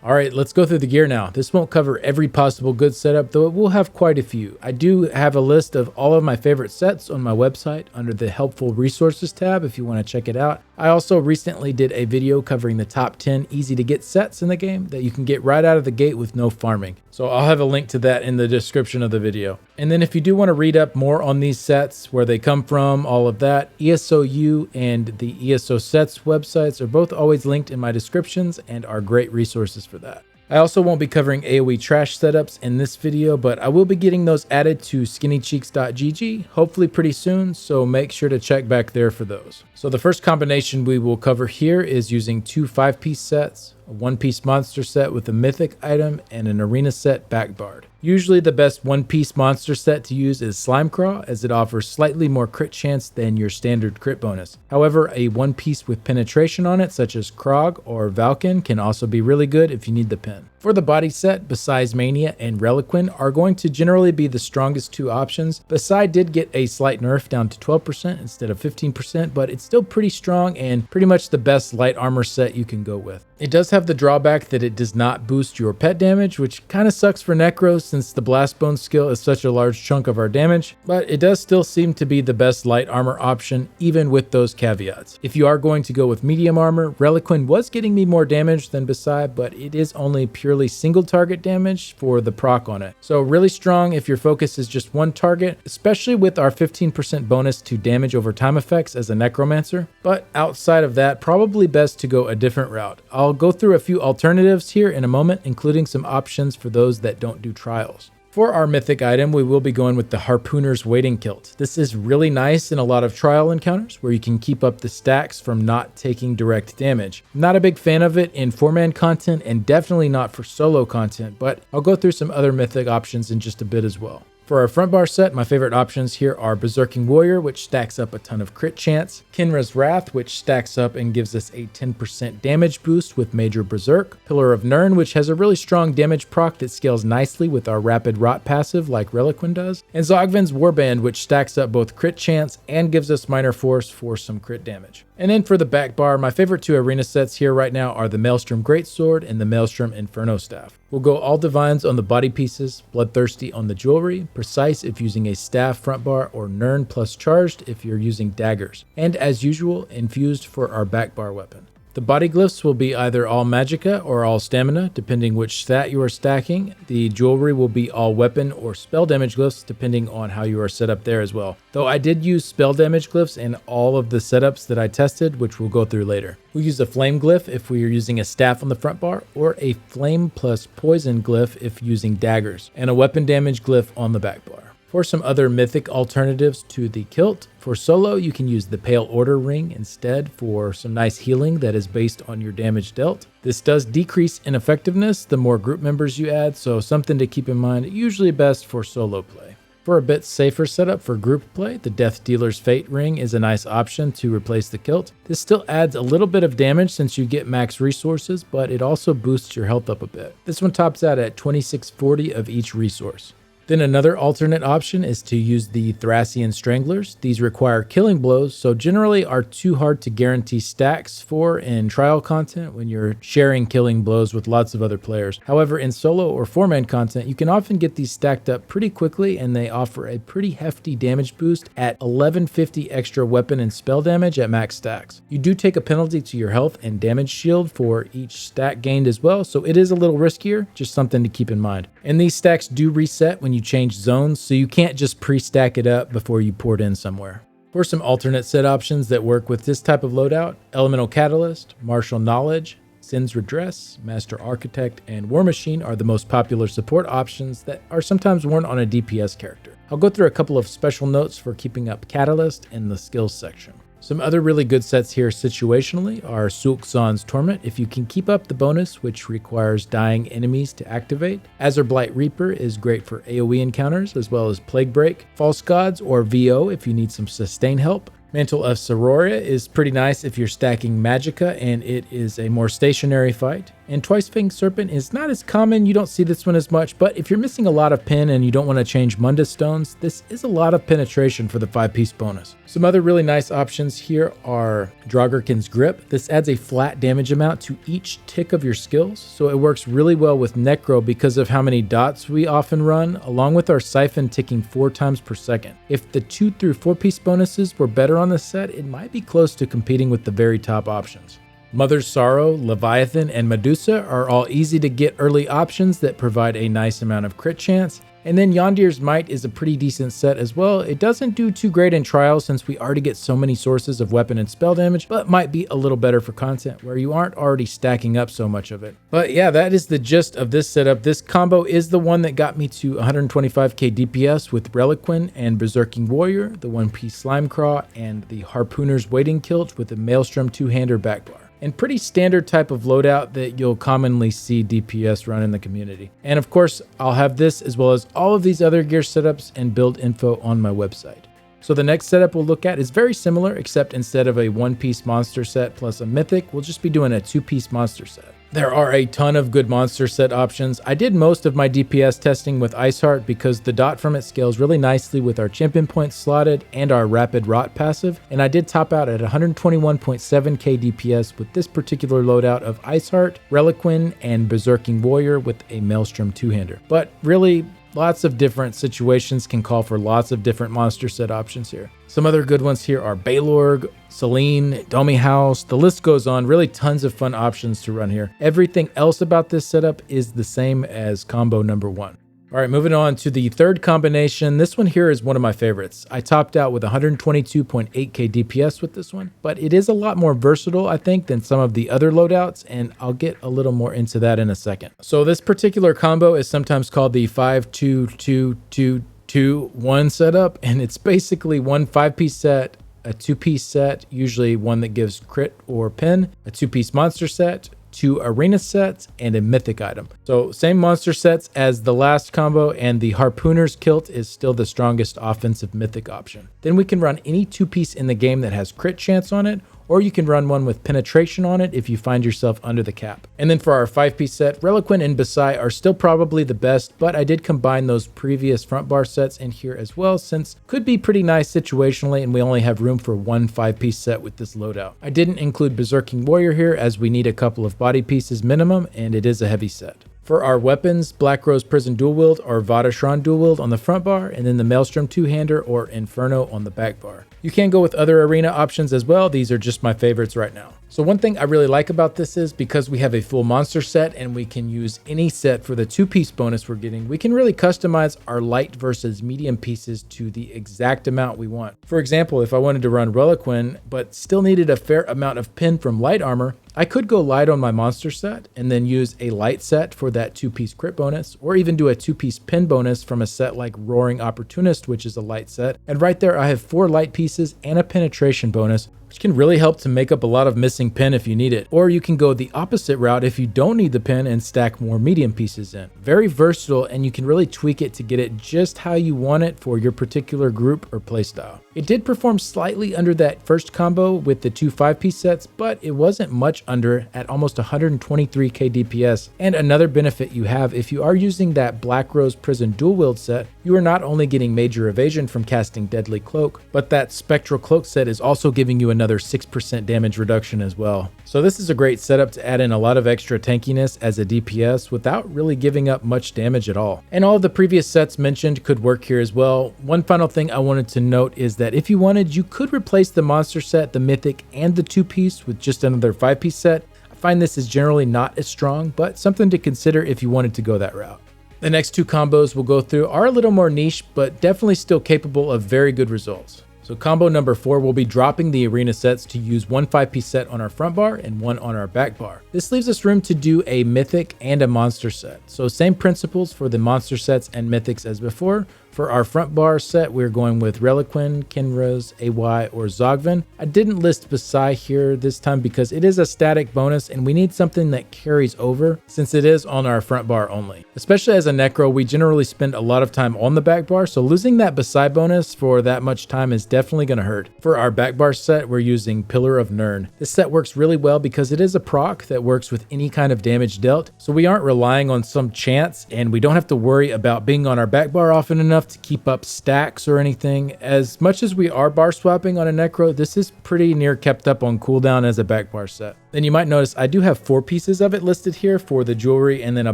Alright, let's go through the gear now. This won't cover every possible good setup, though it will have quite a few. I do have a list of all of my favorite sets on my website under the Helpful Resources tab if you want to check it out. I also recently did a video covering the top 10 easy to get sets in the game that you can get right out of the gate with no farming. So I'll have a link to that in the description of the video. And then if you do want to read up more on these sets, where they come from, all of that, ESOU and the ESO sets websites are both always linked in my descriptions and are great resources for that. I also won't be covering AoE trash setups in this video, but I will be getting those added to skinnycheeks.gg, hopefully pretty soon, so make sure to check back there for those. So the first combination we will cover here is using two 5-piece sets, a 1-piece monster set with a mythic item, and an arena set backbarred. Usually the best 1-piece monster set to use is Slimecraw, as it offers slightly more crit chance than your standard crit bonus. However, a 1-piece with penetration on it, such as Krog or Valken, can also be really good if you need the pen. For the body set, Bahsei's Mania and Reliquin are going to generally be the strongest two options. Bahsei did get a slight nerf down to 12% instead of 15%, but it's still pretty strong and pretty much the best light armor set you can go with. It does have the drawback that it does not boost your pet damage, which kind of sucks for Necros since the Blast Bone skill is such a large chunk of our damage, but it does still seem to be the best light armor option even with those caveats. If you are going to go with medium armor, Reliquin was getting me more damage than Bahsei, but it is only purely single target damage for the proc on it. So really strong if your focus is just one target, especially with our 15% bonus to damage over time effects as a Necromancer. But outside of that, probably best to go a different route. I'll go through a few alternatives here in a moment, including some options for those that don't do trials. For our mythic item, we will be going with the Harpooner's Waiting Kilt. This is really nice in a lot of trial encounters where you can keep up the stacks from not taking direct damage. I'm not a big fan of it in 4-man content and definitely not for solo content, but I'll go through some other mythic options in just a bit as well. For our front bar set, my favorite options here are Berserking Warrior, which stacks up a ton of crit chance, Kinra's Wrath, which stacks up and gives us a 10% damage boost with Major Berserk, Pillar of Nirn, which has a really strong damage proc that scales nicely with our Rapid Rot passive like Reliquin does, and Zogvin's Warband, which stacks up both crit chance and gives us Minor Force for some crit damage. And then for the back bar, my favorite two arena sets here right now are the Maelstrom Greatsword and the Maelstrom Inferno Staff. We'll go all divines on the body pieces, Bloodthirsty on the jewelry, Precise if using a staff front bar, or Nirn plus charged if you're using daggers. And as usual, infused for our back bar weapon. The body glyphs will be either all Magicka or all stamina, depending which stat you are stacking. The jewelry will be all weapon or spell damage glyphs, depending on how you are set up there as well. Though I did use spell damage glyphs in all of the setups that I tested, which we'll go through later. We'll use a flame glyph if we are using a staff on the front bar, or a flame plus poison glyph if using daggers, and a weapon damage glyph on the back bar. For some other mythic alternatives to the kilt, for solo you can use the Pale Order Ring instead for some nice healing that is based on your damage dealt. This does decrease in effectiveness the more group members you add, so something to keep in mind, usually best for solo play. For a bit safer setup for group play, the Death Dealer's Fate Ring is a nice option to replace the kilt. This still adds a little bit of damage since you get max resources, but it also boosts your health up a bit. This one tops out at 2640 of each resource. Then another alternate option is to use the Thracian Stranglers. These require killing blows, so generally are too hard to guarantee stacks for in trial content when you're sharing killing blows with lots of other players. However, in solo or 4-man content, you can often get these stacked up pretty quickly, and they offer a pretty hefty damage boost at 1150 extra weapon and spell damage at max stacks. You do take a penalty to your health and damage shield for each stack gained as well, so it is a little riskier, just something to keep in mind. And these stacks do reset when you change zones, so you can't just pre-stack it up before you pour it in somewhere. For some alternate set options that work with this type of loadout, Elemental Catalyst, Martial Knowledge, Sin's Redress, Master Architect, and War Machine are the most popular support options that are sometimes worn on a DPS character. I'll go through a couple of special notes for keeping up Catalyst in the skills section. Some other really good sets here situationally are Sulkzan's Torment if you can keep up the bonus, which requires dying enemies to activate. Azurblight Reaper is great for AoE encounters as well as Plague Break. False Gods or VO if you need some sustain help. Mantle of Sororia is pretty nice if you're stacking Magicka and it is a more stationary fight. And Twice-Fanged Serpent is not as common, you don't see this one as much, but if you're missing a lot of pen and you don't want to change Mundus Stones, this is a lot of penetration for the 5-piece bonus. Some other really nice options here are Draugr Grip. This adds a flat damage amount to each tick of your skills, so it works really well with Necro because of how many dots we often run, along with our Siphon ticking 4 times per second. If the 2 through 4-piece bonuses were better on the set, it might be close to competing with the very top options. Mother's Sorrow, Leviathan, and Medusa are all easy to get early options that provide a nice amount of crit chance. And then Yondir's Might is a pretty decent set as well. It doesn't do too great in trials since we already get so many sources of weapon and spell damage, but might be a little better for content where you aren't already stacking up so much of it. But yeah, that is the gist of this setup. This combo is the one that got me to 125k DPS with Reliquin and Berserking Warrior, the 1-piece Slimecraw, and the Harpooner's Waiting Kilt with a Maelstrom 2-hander backbar. And pretty standard type of loadout that you'll commonly see DPS run in the community. And of course, I'll have this as well as all of these other gear setups and build info on my website. So the next setup we'll look at is very similar, except instead of a 1-piece monster set plus a mythic, we'll just be doing a 2-piece monster set. There are a ton of good monster set options. I did most of my DPS testing with Iceheart because the dot from it scales really nicely with our champion points slotted and our rapid rot passive, and I did top out at 121.7k DPS with this particular loadout of Iceheart, Reliquin, and Berserking Warrior with a Maelstrom 2-hander. But really, lots of different situations can call for lots of different monster set options here. Some other good ones here are Balorg, Selene, Domi House, the list goes on. Really tons of fun options to run here. Everything else about this setup is the same as combo number 1. All right, moving on to the third combination. This one here is one of my favorites. I topped out with 122.8k DPS with this one, but it is a lot more versatile, I think, than some of the other loadouts, and I'll get a little more into that in a second. So this particular combo is sometimes called the 5-2-2-2-2-1 setup, and it's basically one 5-piece set, a 2-piece set, usually one that gives crit or pen, a 2-piece monster set, 2 arena sets, and a mythic item. So same monster sets as the last combo, and the Harpooner's Kilt is still the strongest offensive mythic option. Then we can run any 2-piece in the game that has crit chance on it, or you can run one with penetration on it if you find yourself under the cap. And then for our 5-piece set, Reliquin and Bahsei are still probably the best, but I did combine those previous front bar sets in here as well, since could be pretty nice situationally, and we only have room for one 5-piece set with this loadout. I didn't include Berserking Warrior here as we need a couple of body pieces minimum, and it is a heavy set. For our weapons, Black Rose Prison Dual Wield or Vatashran Dual Wield on the front bar, and then the Maelstrom 2-hander or Inferno on the back bar. You can go with other arena options as well. These are just my favorites right now. So one thing I really like about this is because we have a full monster set and we can use any set for the 2-piece bonus we're getting, we can really customize our light versus medium pieces to the exact amount we want. For example, if I wanted to run Reliquin but still needed a fair amount of pen from light armor, I could go light on my monster set and then use a light set for that 2-piece crit bonus, or even do a 2-piece pen bonus from a set like Roaring Opportunist, which is a light set. And right there I have 4 light pieces and a penetration bonus which can really help to make up a lot of missing pin if you need it. Or you can go the opposite route if you don't need the pin and stack more medium pieces in. Very versatile, and you can really tweak it to get it just how you want it for your particular group or playstyle. It did perform slightly under that first combo with the 2 5-piece sets, but it wasn't much under at almost 123k DPS. And another benefit you have if you are using that Black Rose Prison dual wield set, you are not only getting major evasion from casting Deadly Cloak, but that Spectral Cloak set is also giving you another 6% damage reduction as well. So this is a great setup to add in a lot of extra tankiness as a DPS without really giving up much damage at all. And all of the previous sets mentioned could work here as well. One final thing I wanted to note is that if you wanted, you could replace the monster set, the mythic, and the 2-piece with just another 5-piece set. I find this is generally not as strong, but something to consider if you wanted to go that route. The next 2 combos we'll go through are a little more niche, but definitely still capable of very good results. So combo number 4, we'll be dropping the arena sets to use 1 5-piece set on our front bar and 1 on our back bar. This leaves us room to do a mythic and a monster set. So same principles for the monster sets and mythics as before. For our front bar set, we're going with Reliquin, Kinra's, AY, or Zogven. I didn't list Bahsei here this time because it is a static bonus and we need something that carries over since it is on our front bar only. Especially as a Necro, we generally spend a lot of time on the back bar, so losing that Bahsei bonus for that much time is definitely going to hurt. For our back bar set, we're using Pillar of Nirn. This set works really well because it is a proc that works with any kind of damage dealt, so we aren't relying on some chance and we don't have to worry about being on our back bar often enough to keep up stacks or anything. As much as we are bar swapping on a Necro, this is pretty near kept up on cooldown as a back bar set. Then you might notice I do have 4 pieces of it listed here for the jewelry and then a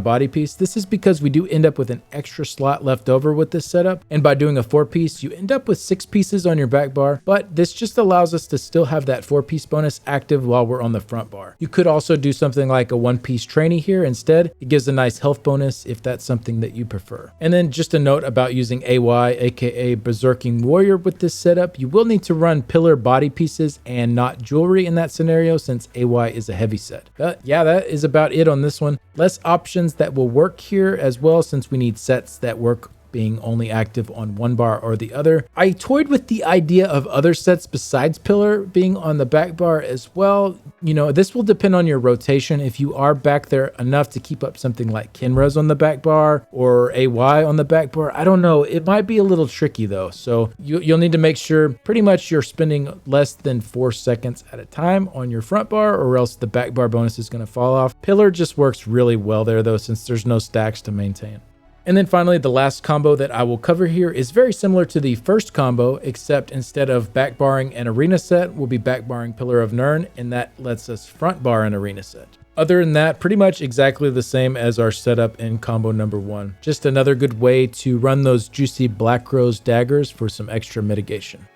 body piece. This is because we do end up with an extra slot left over with this setup, and by doing a 4-piece you end up with 6 pieces on your back bar, but this just allows us to still have that 4-piece bonus active while we're on the front bar. You could also do something like a 1-piece trainee here instead. It gives a nice health bonus if that's something that you prefer. And then just a note about using AY, aka Berserking Warrior, with this setup. You will need to run pillar body pieces and not jewelry in that scenario since AY is a heavy set. But yeah, that is about it on this one. Less options that will work here as well since we need sets that work being only active on one bar or the other. I toyed with the idea of other sets besides pillar being on the back bar as well. You know, this will depend on your rotation. If you are back there enough to keep up something like Kinra's on the back bar or AY on the back bar, I don't know. It might be a little tricky though. So you'll need to make sure pretty much you're spending less than 4 seconds at a time on your front bar, or else the back bar bonus is going to fall off. Pillar just works really well there though, since there's no stacks to maintain. And then finally, the last combo that I will cover here is very similar to the first combo, except instead of back barring an arena set, we'll be back barring Pillar of Nirn, and that lets us front bar an arena set. Other than that, pretty much exactly the same as our setup in combo number 1. Just another good way to run those juicy Black Rose daggers for some extra mitigation.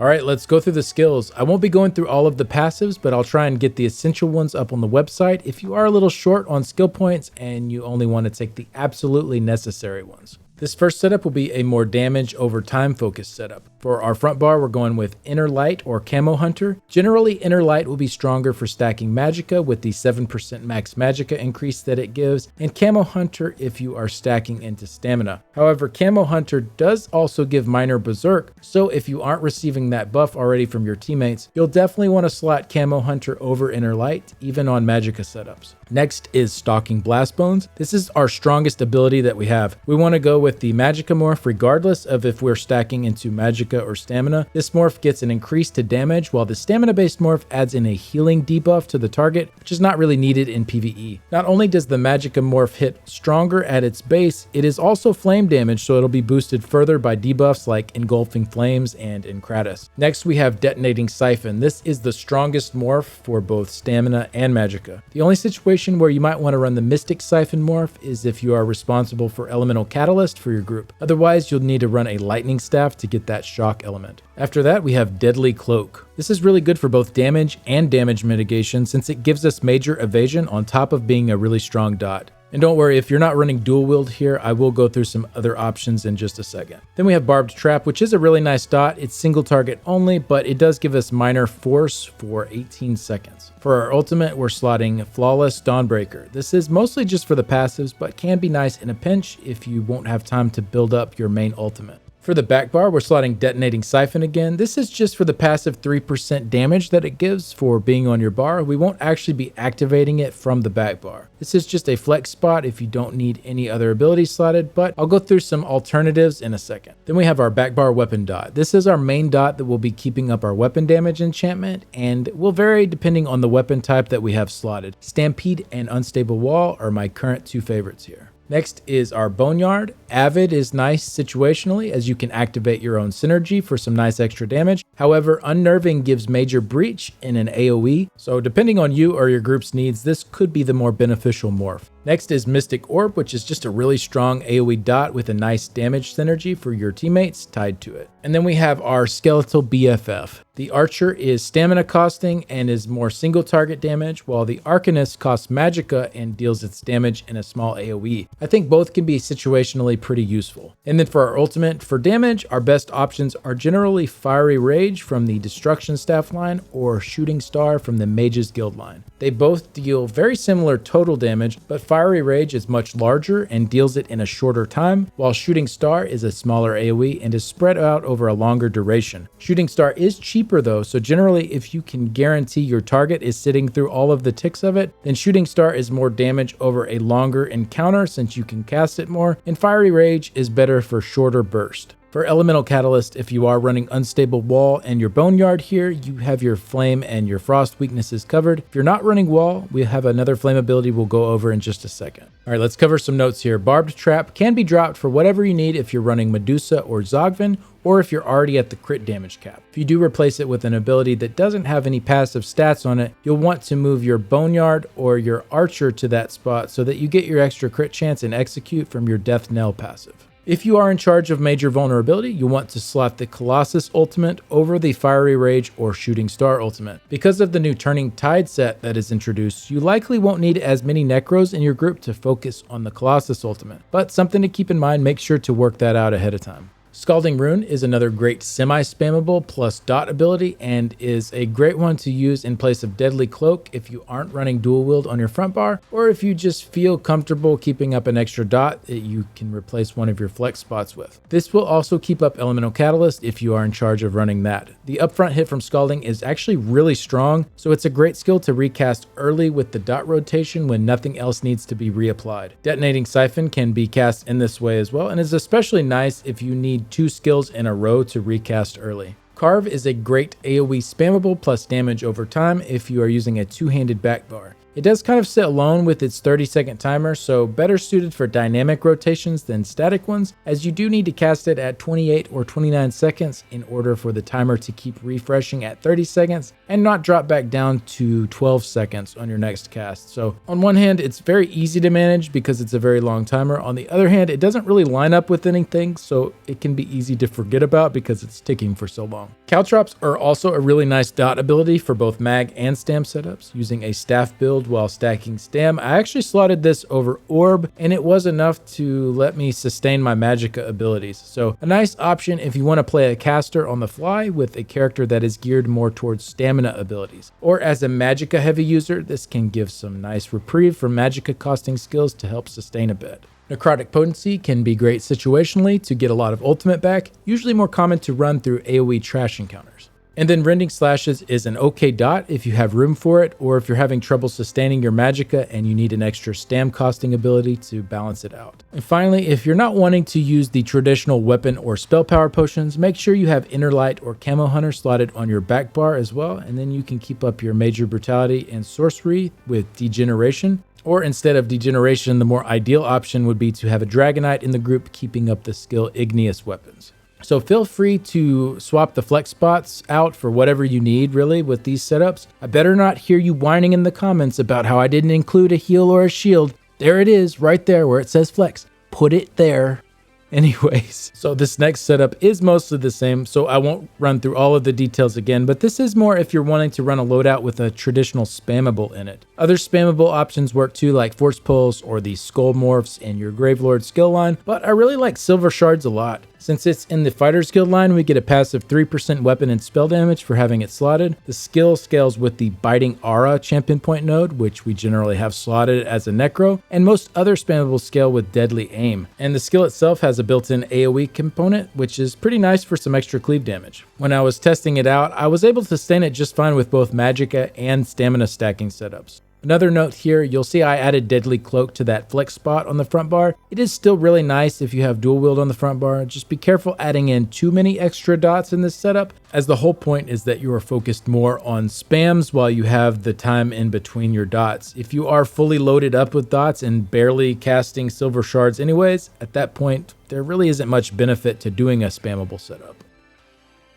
All right, let's go through the skills. I won't be going through all of the passives, but I'll try and get the essential ones up on the website if you are a little short on skill points and you only want to take the absolutely necessary ones. This first setup will be a more damage over time focused setup. For our front bar, we're going with Inner Light or Camo Hunter. Generally, Inner Light will be stronger for stacking Magicka with the 7% max Magicka increase that it gives, and Camo Hunter if you are stacking into stamina. However, Camo Hunter does also give Minor Berserk, so if you aren't receiving that buff already from your teammates, you'll definitely want to slot Camo Hunter over Inner Light, even on Magicka setups. Next is Stalking Blast Bones. This is our strongest ability that we have. We want to go with the Magicka morph regardless of if we're stacking into Magicka or stamina. This morph gets an increase to damage, while the stamina based morph adds in a healing debuff to the target, which is not really needed in PvE. Not only does the Magicka morph hit stronger at its base, it is also flame damage, so it'll be boosted further by debuffs like Engulfing Flames and Encratis. Next we have Detonating Siphon. This is the strongest morph for both stamina and Magicka. The only situation where you might want to run the Mystic Siphon morph is if you are responsible for Elemental Catalyst for your group. Otherwise, you'll need to run a Lightning Staff to get that shock element. After that, we have Deadly Cloak. This is really good for both damage and damage mitigation since it gives us major evasion on top of being a really strong dot. And don't worry, if you're not running dual wield here, I will go through some other options in just a second. Then we have Barbed Trap, which is a really nice dot. It's single target only, but it does give us minor force for 18 seconds. For our ultimate, we're slotting Flawless Dawnbreaker. This is mostly just for the passives, but can be nice in a pinch if you won't have time to build up your main ultimate. For the back bar, we're slotting Detonating Siphon again. This is just for the passive 3% damage that it gives for being on your bar. We won't actually be activating it from the back bar. This is just a flex spot if you don't need any other abilities slotted, but I'll go through some alternatives in a second. Then we have our back bar weapon dot. This is our main dot that will be keeping up our weapon damage enchantment, and will vary depending on the weapon type that we have slotted. Stampede and Unstable Wall are my current two favorites here. Next is our Boneyard. Avid is nice situationally, as you can activate your own synergy for some nice extra damage. However, Unnerving gives Major Breach in an AoE, so depending on you or your group's needs, this could be the more beneficial morph. Next is Mystic Orb, which is just a really strong AoE dot with a nice damage synergy for your teammates tied to it. And then we have our Skeletal BFF. The Archer is stamina costing and is more single target damage, while the Arcanist costs Magicka and deals its damage in a small AoE. I think both can be situationally pretty useful. And then for our ultimate, for damage, our best options are generally Fiery Rage from the Destruction Staff line or Shooting Star from the Mages Guild line. They both deal very similar total damage, but Fiery Rage is much larger and deals it in a shorter time, while Shooting Star is a smaller AoE and is spread out over a longer duration. Shooting Star is cheaper though, so generally if you can guarantee your target is sitting through all of the ticks of it, then Shooting Star is more damage over a longer encounter since you can cast it more, and Fiery Rage is better for shorter burst. For Elemental Catalyst, if you are running Unstable Wall and your Boneyard here, you have your Flame and your Frost weaknesses covered. If you're not running Wall, we have another Flame ability we'll go over in just a second. All right, let's cover some notes here. Barbed Trap can be dropped for whatever you need if you're running Medusa or Zogvin, or if you're already at the crit damage cap. If you do replace it with an ability that doesn't have any passive stats on it, you'll want to move your Boneyard or your Archer to that spot so that you get your extra crit chance and execute from your Death Knell passive. If you are in charge of major vulnerability, you'll want to slot the Colossus ultimate over the Fiery Rage or Shooting Star ultimate. Because of the new Turning Tide set that is introduced, you likely won't need as many Necros in your group to focus on the Colossus ultimate, but something to keep in mind, make sure to work that out ahead of time. Scalding Rune is another great semi-spammable plus dot ability and is a great one to use in place of Deadly Cloak if you aren't running dual wield on your front bar, or if you just feel comfortable keeping up an extra dot that you can replace one of your flex spots with. This will also keep up Elemental Catalyst if you are in charge of running that. The upfront hit from Scalding is actually really strong, so it's a great skill to recast early with the dot rotation when nothing else needs to be reapplied. Detonating Siphon can be cast in this way as well, and is especially nice if you need two skills in a row to recast early. Carve is a great AoE spammable plus damage over time if you are using a two-handed back bar. It does kind of sit alone with its 30-second timer, so better suited for dynamic rotations than static ones, as you do need to cast it at 28 or 29 seconds in order for the timer to keep refreshing at 30 seconds and not drop back down to 12 seconds on your next cast. So on one hand, it's very easy to manage because it's a very long timer. On the other hand, it doesn't really line up with anything, so it can be easy to forget about because it's ticking for so long. Caltrops are also a really nice dot ability for both mag and stam setups, using a staff build while stacking stam. I actually slotted this over Orb, and it was enough to let me sustain my Magicka abilities. So a nice option if you want to play a caster on the fly with a character that is geared more towards stamina abilities. Or as a Magicka heavy user, this can give some nice reprieve from Magicka costing skills to help sustain a bit. Necrotic Potency can be great situationally to get a lot of ultimate back, usually more common to run through AoE trash encounters. And then Rending Slashes is an okay dot if you have room for it, or if you're having trouble sustaining your Magicka and you need an extra stam costing ability to balance it out. And finally, if you're not wanting to use the traditional weapon or spell power potions, make sure you have Inner Light or Camo Hunter slotted on your back bar as well, and then you can keep up your Major Brutality and Sorcery with Degeneration. Or instead of Degeneration, the more ideal option would be to have a Dragonite in the group keeping up the skill Igneous Weapons. So feel free to swap the flex spots out for whatever you need, really, with these setups. I better not hear you whining in the comments about how I didn't include a heal or a shield. There it is, right there where it says flex. Put it there. Anyways, so this next setup is mostly the same, so I won't run through all of the details again, but this is more if you're wanting to run a loadout with a traditional spammable in it. Other spammable options work too, like Force Pulse or the Skull Morphs in your Gravelord skill line, but I really like Silver Shards a lot. Since it's in the Fighter's Guild line, we get a passive 3% weapon and spell damage for having it slotted. The skill scales with the Biting Aura champion point node, which we generally have slotted as a Necro, and most other spammables scale with Deadly Aim. And the skill itself has a built-in AoE component, which is pretty nice for some extra cleave damage. When I was testing it out, I was able to sustain it just fine with both Magicka and stamina stacking setups. Another note here, you'll see I added Deadly Cloak to that flex spot on the front bar. It is still really nice if you have dual wield on the front bar. Just be careful adding in too many extra dots in this setup, as the whole point is that you are focused more on spams while you have the time in between your dots. If you are fully loaded up with dots and barely casting silver shards anyways, at that point, there really isn't much benefit to doing a spammable setup.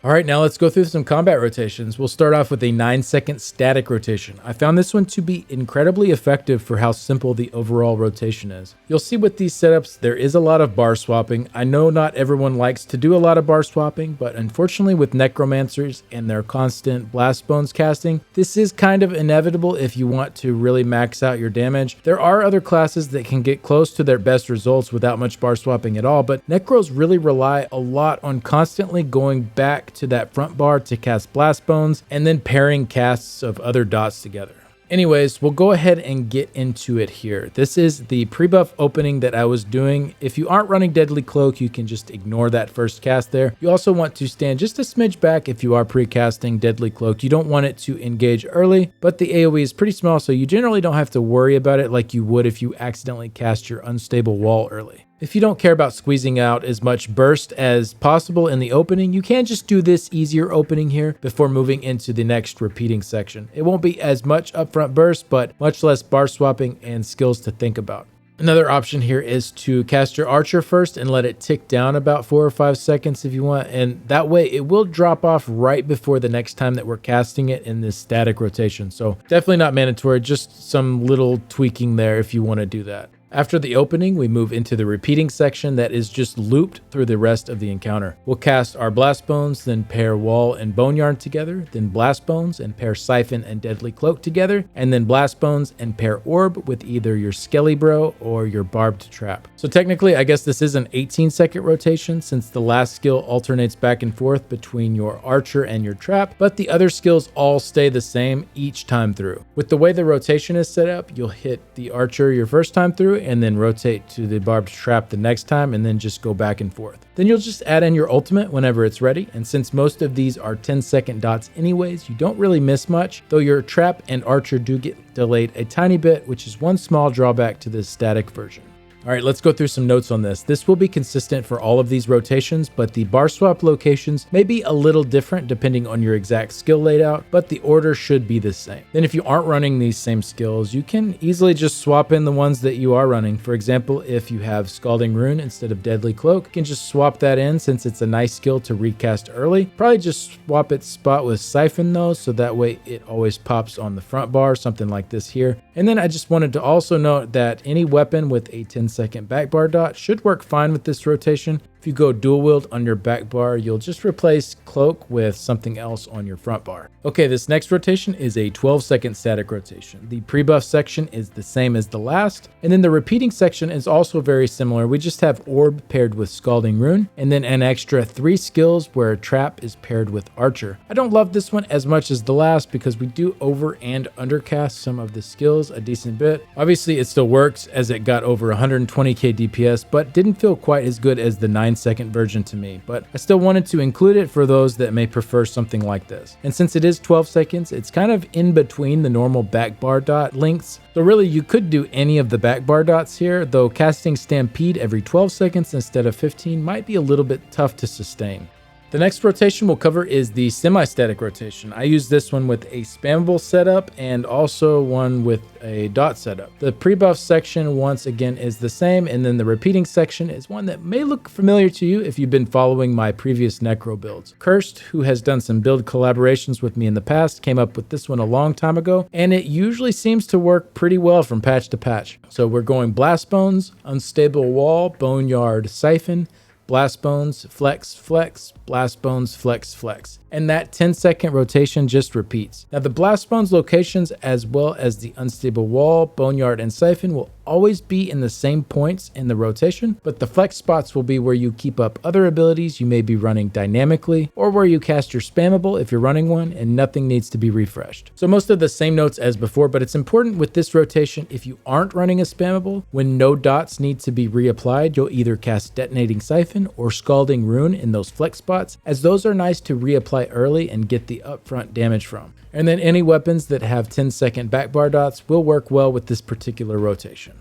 Alright, now let's go through some combat rotations. We'll start off with a 9-second static rotation. I found this one to be incredibly effective for how simple the overall rotation is. You'll see with these setups, there is a lot of bar swapping. I know not everyone likes to do a lot of bar swapping, but unfortunately with Necromancers and their constant Blast Bones casting, this is kind of inevitable if you want to really max out your damage. There are other classes that can get close to their best results without much bar swapping at all, but Necros really rely a lot on constantly going back to that front bar to cast Blast Bones and then pairing casts of other dots together. Anyways, we'll go ahead and get into it here. This is the pre-buff opening that I was doing. If you aren't running Deadly Cloak, you can just ignore that first cast there. You also want to stand just a smidge back if you are pre-casting Deadly Cloak. You don't want it to engage early, but the AoE is pretty small, so you generally don't have to worry about it like you would if you accidentally cast your Unstable Wall early. If you don't care about squeezing out as much burst as possible in the opening, you can just do this easier opening here before moving into the next repeating section. It won't be as much upfront burst, but much less bar swapping and skills to think about. Another option here is to cast your Archer first and let it tick down about 4 or 5 seconds if you want, and that way it will drop off right before the next time that we're casting it in this static rotation. So definitely not mandatory, just some little tweaking there if you want to do that. After the opening, we move into the repeating section that is just looped through the rest of the encounter. We'll cast our Blast Bones, then pair Wall and Boneyard together, then Blast Bones and pair Siphon and Deadly Cloak together, and then Blast Bones and pair Orb with either your Skelly Bro or your Barbed Trap. So technically, I guess this is an 18-second rotation since the last skill alternates back and forth between your Archer and your Trap, but the other skills all stay the same each time through. With the way the rotation is set up, you'll hit the Archer your first time through, and then rotate to the Barbed Trap the next time, and then just go back and forth. Then you'll just add in your ultimate whenever it's ready, and since most of these are 10-second dots anyways, you don't really miss much, though your Trap and Archer do get delayed a tiny bit, which is one small drawback to this static version. All right, let's go through some notes on this. This will be consistent for all of these rotations, but the bar swap locations may be a little different depending on your exact skill layout, but the order should be the same. Then if you aren't running these same skills, you can easily just swap in the ones that you are running. For example, if you have Scalding Rune instead of Deadly Cloak, you can just swap that in since it's a nice skill to recast early. Probably just swap its spot with Siphon though, so that way it always pops on the front bar, something like this here. And then I just wanted to also note that any weapon with a 10-second back bar dot should work fine with this rotation. If you go dual wield on your back bar, you'll just replace Cloak with something else on your front bar. Okay, this next rotation is a 12-second static rotation. The pre-buff section is the same as the last, and then the repeating section is also very similar. We just have Orb paired with Scalding Rune, and then an extra 3 skills where Trap is paired with Archer. I don't love this one as much as the last because we do over and undercast some of the skills a decent bit. Obviously, it still works as it got over 120k DPS, but didn't feel quite as good as the 9-second version to me, but I still wanted to include it for those that may prefer something like this. And since it is 12 seconds, it's kind of in between the normal back bar dot lengths. So really you could do any of the back bar dots here, though casting Stampede every 12 seconds instead of 15 might be a little bit tough to sustain. The next rotation we'll cover is the semi-static rotation. I use this one with a spammable setup and also one with a dot setup. The pre-buff section once again is the same, and then the repeating section is one that may look familiar to you if you've been following my previous Necro builds. Cursed, who has done some build collaborations with me in the past, came up with this one a long time ago, and it usually seems to work pretty well from patch to patch. So we're going Blast Bones, Unstable Wall, Boneyard, Siphon, Blast Bones, Flex, Flex, Blast Bones, Flex, Flex. And that 10-second rotation just repeats. Now the Blast Bones locations as well as the Unstable Wall, Boneyard, and Siphon will always be in the same points in the rotation, but the flex spots will be where you keep up other abilities you may be running dynamically, or where you cast your Spammable if you're running one and nothing needs to be refreshed. So most of the same notes as before, but it's important with this rotation, if you aren't running a Spammable, when no dots need to be reapplied, you'll either cast Detonating Siphon or Scalding Rune in those flex spots, as those are nice to reapply early and get the upfront damage from. And then any weapons that have 10-second backbar dots will work well with this particular rotation.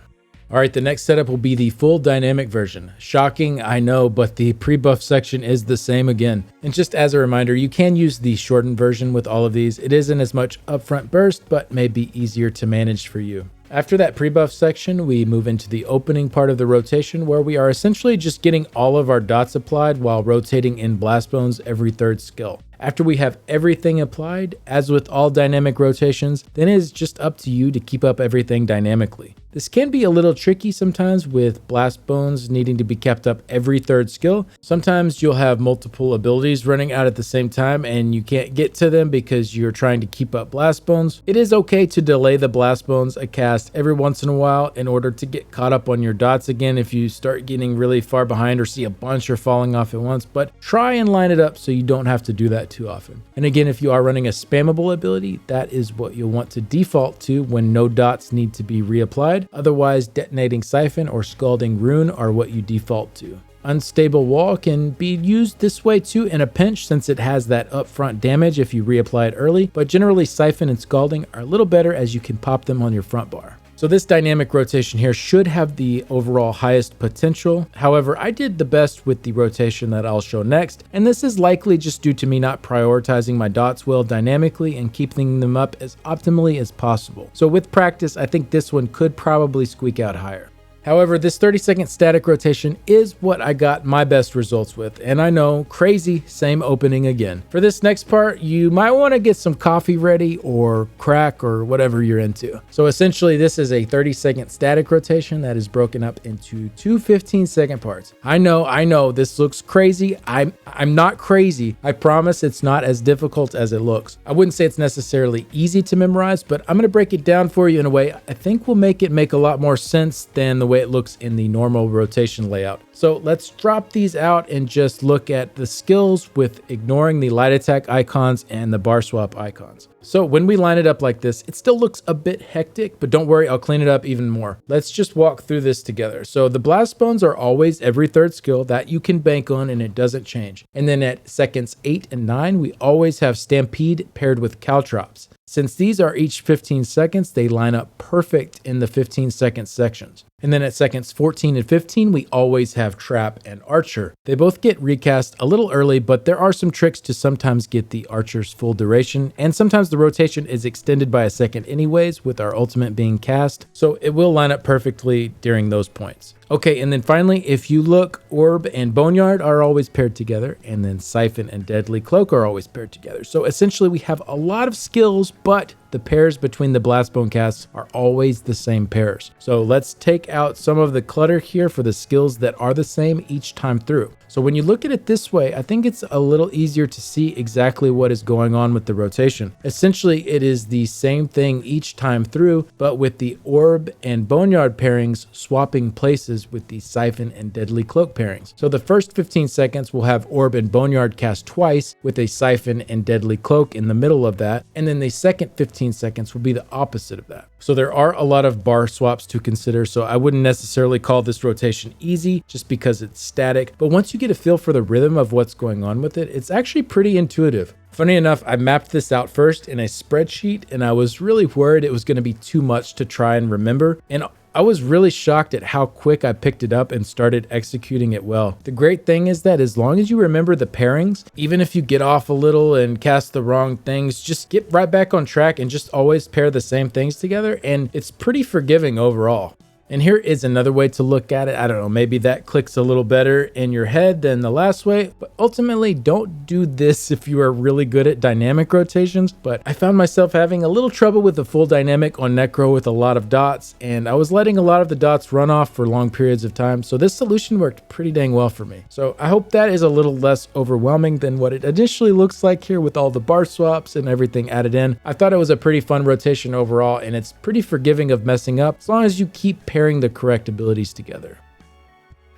Alright, the next setup will be the full dynamic version. Shocking, I know, but the pre-buff section is the same again. And just as a reminder, you can use the shortened version with all of these. It isn't as much upfront burst, but may be easier to manage for you. After that pre-buff section, we move into the opening part of the rotation where we are essentially just getting all of our dots applied while rotating in Blast Bones every third skill. After we have everything applied, as with all dynamic rotations, then it is just up to you to keep up everything dynamically. This can be a little tricky sometimes with Blast Bones needing to be kept up every third skill. Sometimes you'll have multiple abilities running out at the same time and you can't get to them because you're trying to keep up Blast Bones. It is okay to delay the Blast Bones a cast every once in a while in order to get caught up on your dots again if you start getting really far behind or see a bunch are falling off at once, but try and line it up so you don't have to do that too often. And again, if you are running a spammable ability, that is what you'll want to default to when no dots need to be reapplied. Otherwise, Detonating Siphon or Scalding Rune are what you default to. Unstable Wall can be used this way too in a pinch since it has that upfront damage if you reapply it early, but generally Siphon and Scalding are a little better as you can pop them on your front bar. So this dynamic rotation here should have the overall highest potential. However, I did the best with the rotation that I'll show next, and this is likely just due to me not prioritizing my dots well dynamically and keeping them up as optimally as possible. So with practice, I think this one could probably squeak out higher. However, this 30-second static rotation is what I got my best results with, and I know, crazy, same opening again. For this next part, you might want to get some coffee ready or crack or whatever you're into. So essentially, this is a 30-second static rotation that is broken up into two 15-second parts. I know, this looks crazy. I'm not crazy. I promise it's not as difficult as it looks. I wouldn't say it's necessarily easy to memorize, but I'm going to break it down for you in a way I think will make it make a lot more sense than the way it looks in the normal rotation layout. So let's drop these out and just look at the skills with ignoring the light attack icons and the bar swap icons. So when we line it up like this, it still looks a bit hectic, but don't worry, I'll clean it up even more. Let's just walk through this together. So the Blast Bones are always every third skill that you can bank on and it doesn't change. And then at seconds 8 and 9, we always have Stampede paired with Caltrops. Since these are each 15 seconds, they line up perfect in the 15-second sections. And then at seconds 14 and 15, we always have Trap and Archer. They both get recast a little early, but there are some tricks to sometimes get the Archer's full duration, and sometimes the rotation is extended by a second anyways, with our ultimate being cast, so it will line up perfectly during those points. Okay, and then finally, if you look, Orb and Boneyard are always paired together, and then Siphon and Deadly Cloak are always paired together. So essentially we have a lot of skills, but the pairs between the Blast Bone casts are always the same pairs. So let's take out some of the clutter here for the skills that are the same each time through. So when you look at it this way, I think it's a little easier to see exactly what is going on with the rotation. Essentially, it is the same thing each time through, but with the Orb and Boneyard pairings swapping places with the Siphon and Deadly Cloak pairings. So the first 15 seconds will have Orb and Boneyard cast twice with a Siphon and Deadly Cloak in the middle of that, and then the second 15 seconds will be the opposite of that. So there are a lot of bar swaps to consider, so I wouldn't necessarily call this rotation easy just because it's static, but once you get a feel for the rhythm of what's going on with it, it's actually pretty intuitive. Funny enough, I mapped this out first in a spreadsheet and I was really worried it was going to be too much to try and remember, and I was really shocked at how quick I picked it up and started executing it well. The great thing is that as long as you remember the pairings, even if you get off a little and cast the wrong things, just get right back on track and just always pair the same things together, and it's pretty forgiving overall. And here is another way to look at it. I don't know, maybe that clicks a little better in your head than the last way, but ultimately don't do this if you are really good at dynamic rotations. But I found myself having a little trouble with the full dynamic on Necro with a lot of dots, and I was letting a lot of the dots run off for long periods of time. So this solution worked pretty dang well for me. So I hope that is a little less overwhelming than what it initially looks like here with all the bar swaps and everything added in. I thought it was a pretty fun rotation overall, and it's pretty forgiving of messing up as long as you keep pairing pairing the correct abilities together.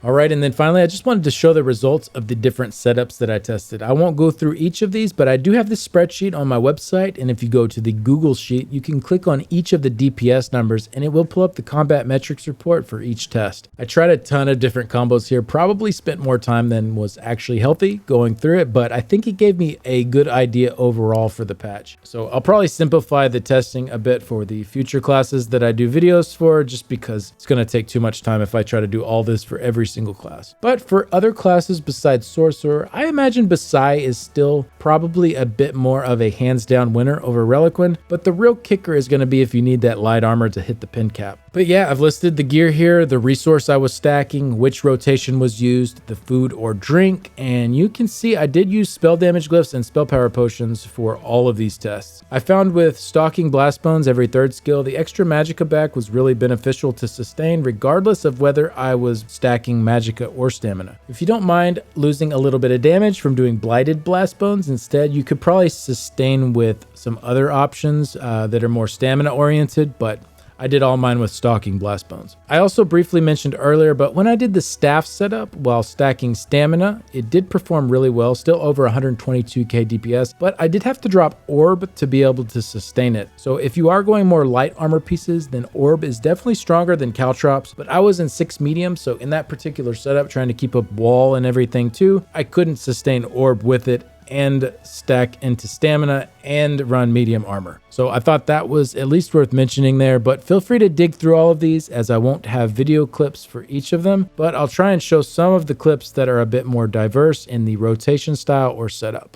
All right, and then finally, I just wanted to show the results of the different setups that I tested. I won't go through each of these, but I do have this spreadsheet on my website, and if you go to the Google Sheet, you can click on each of the DPS numbers, and it will pull up the combat metrics report for each test. I tried a ton of different combos here, probably spent more time than was actually healthy going through it, but I think it gave me a good idea overall for the patch. So I'll probably simplify the testing a bit for the future classes that I do videos for, just because it's going to take too much time if I try to do all this for every single class. But for other classes besides Sorcerer, I imagine Bahsei is still probably a bit more of a hands down winner over Reliquin, but the real kicker is going to be if you need that light armor to hit the pin cap. But yeah, I've listed the gear here, the resource I was stacking, which rotation was used, the food or drink, and you can see I did use spell damage glyphs and spell power potions for all of these tests. I found with stalking blast bones every third skill, the extra Magicka back was really beneficial to sustain regardless of whether I was stacking Magicka or stamina. If you don't mind losing a little bit of damage from doing blighted blast bones instead, you could probably sustain with some other options that are more stamina oriented, but I did all mine with stalking blast bones. I also briefly mentioned earlier, but when I did the staff setup while stacking stamina, it did perform really well, still over 122k DPS, but I did have to drop orb to be able to sustain it. So if you are going more light armor pieces, then orb is definitely stronger than caltrops, but I was in 6 medium, so in that particular setup, trying to keep up wall and everything too, I couldn't sustain orb with it and stack into stamina and run medium armor. So I thought that was at least worth mentioning there, but feel free to dig through all of these as I won't have video clips for each of them, but I'll try and show some of the clips that are a bit more diverse in the rotation style or setup.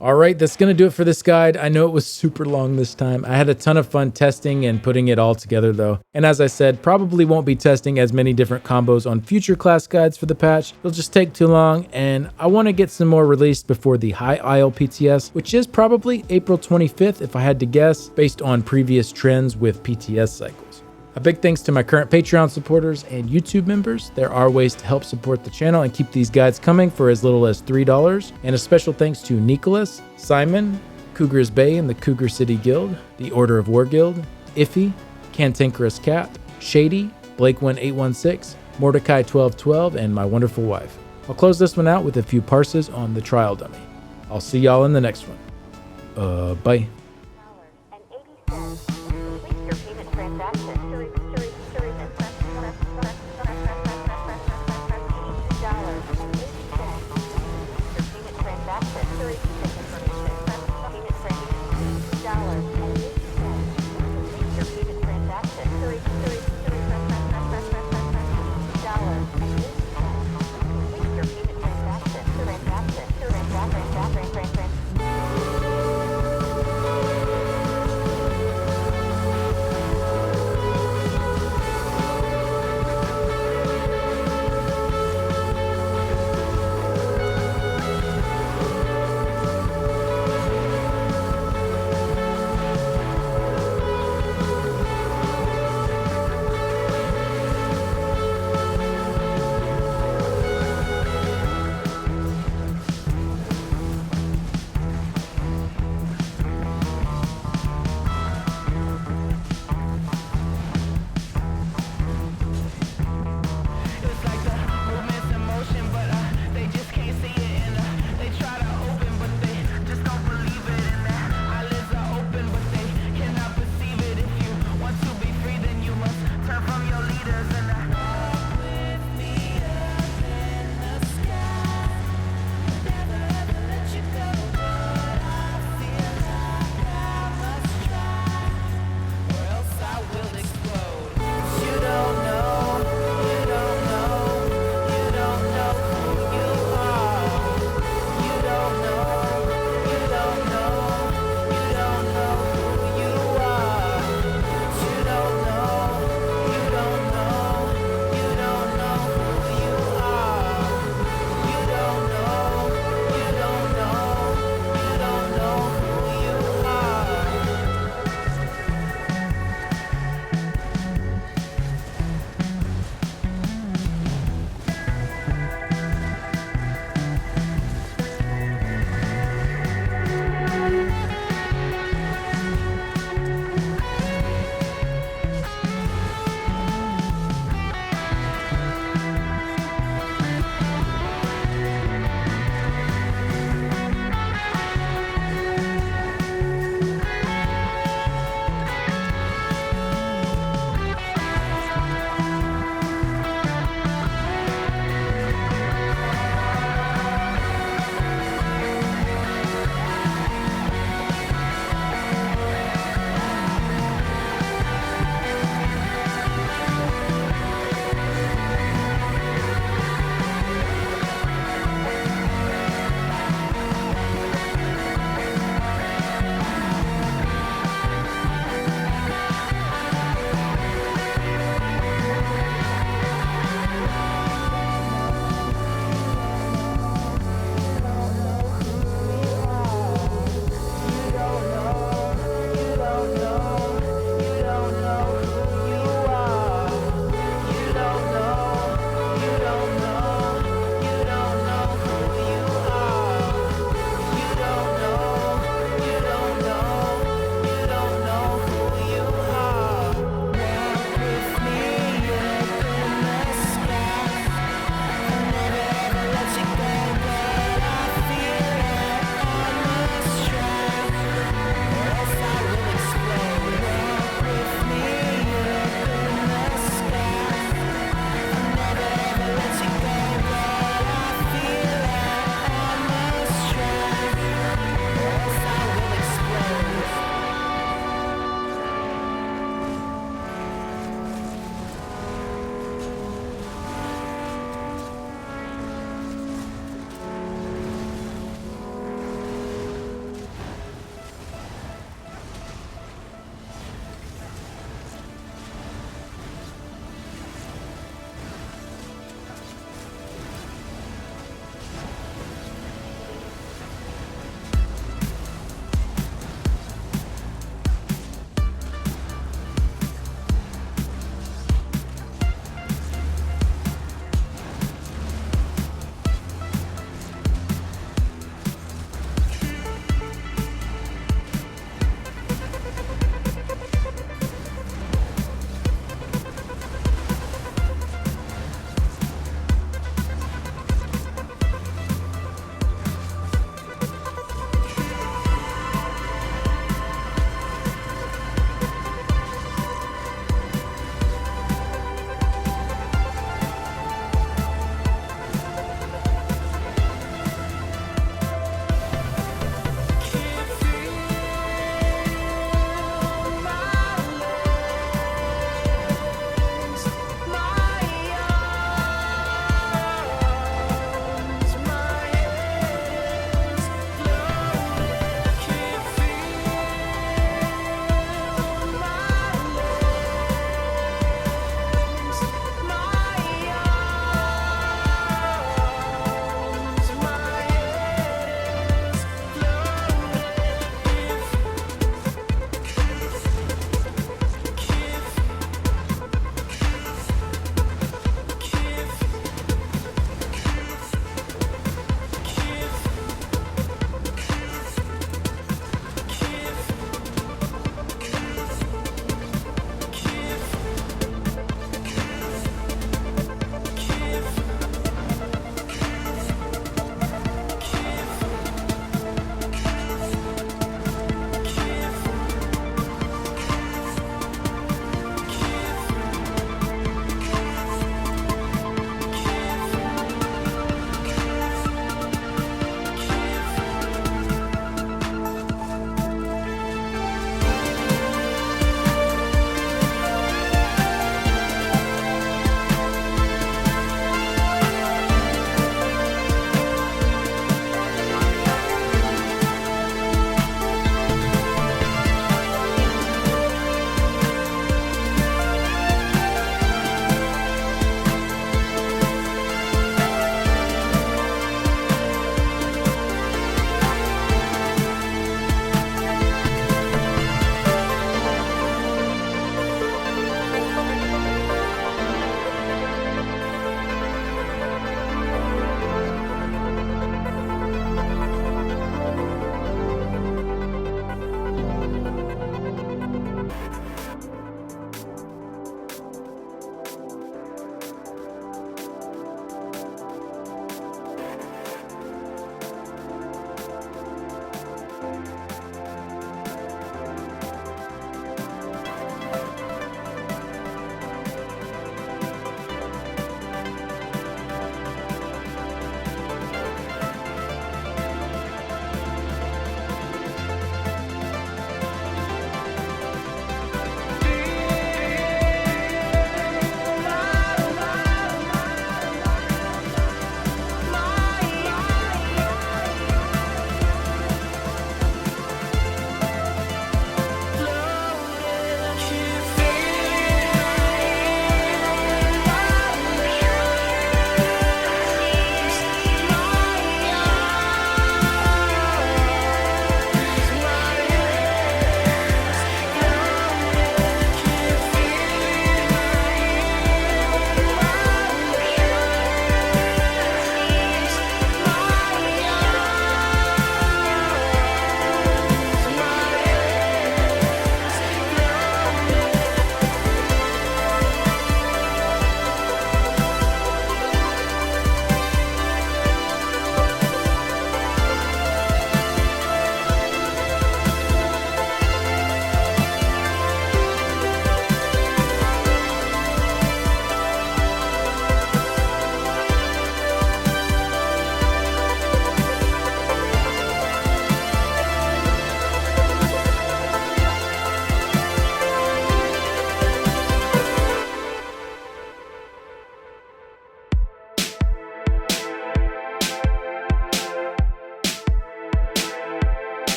All right, that's going to do it for this guide. I know it was super long this time. I had a ton of fun testing and putting it all together though. And as I said, probably won't be testing as many different combos on future class guides for the patch. It'll just take too long, and I want to get some more released before the High Isle PTS, which is probably April 25th if I had to guess, based on previous trends with PTS cycles. A big thanks to my current Patreon supporters and YouTube members. There are ways to help support the channel and keep these guides coming for as little as $3. And a special thanks to Nicholas, Simon, Cougar's Bay and the Cougar City Guild, the Order of War Guild, Iffy, Cantankerous Cat, Shady, Blake1816, Mordecai1212, and my wonderful wife. I'll close this one out with a few parses on the trial dummy. I'll see y'all in the next one. Bye.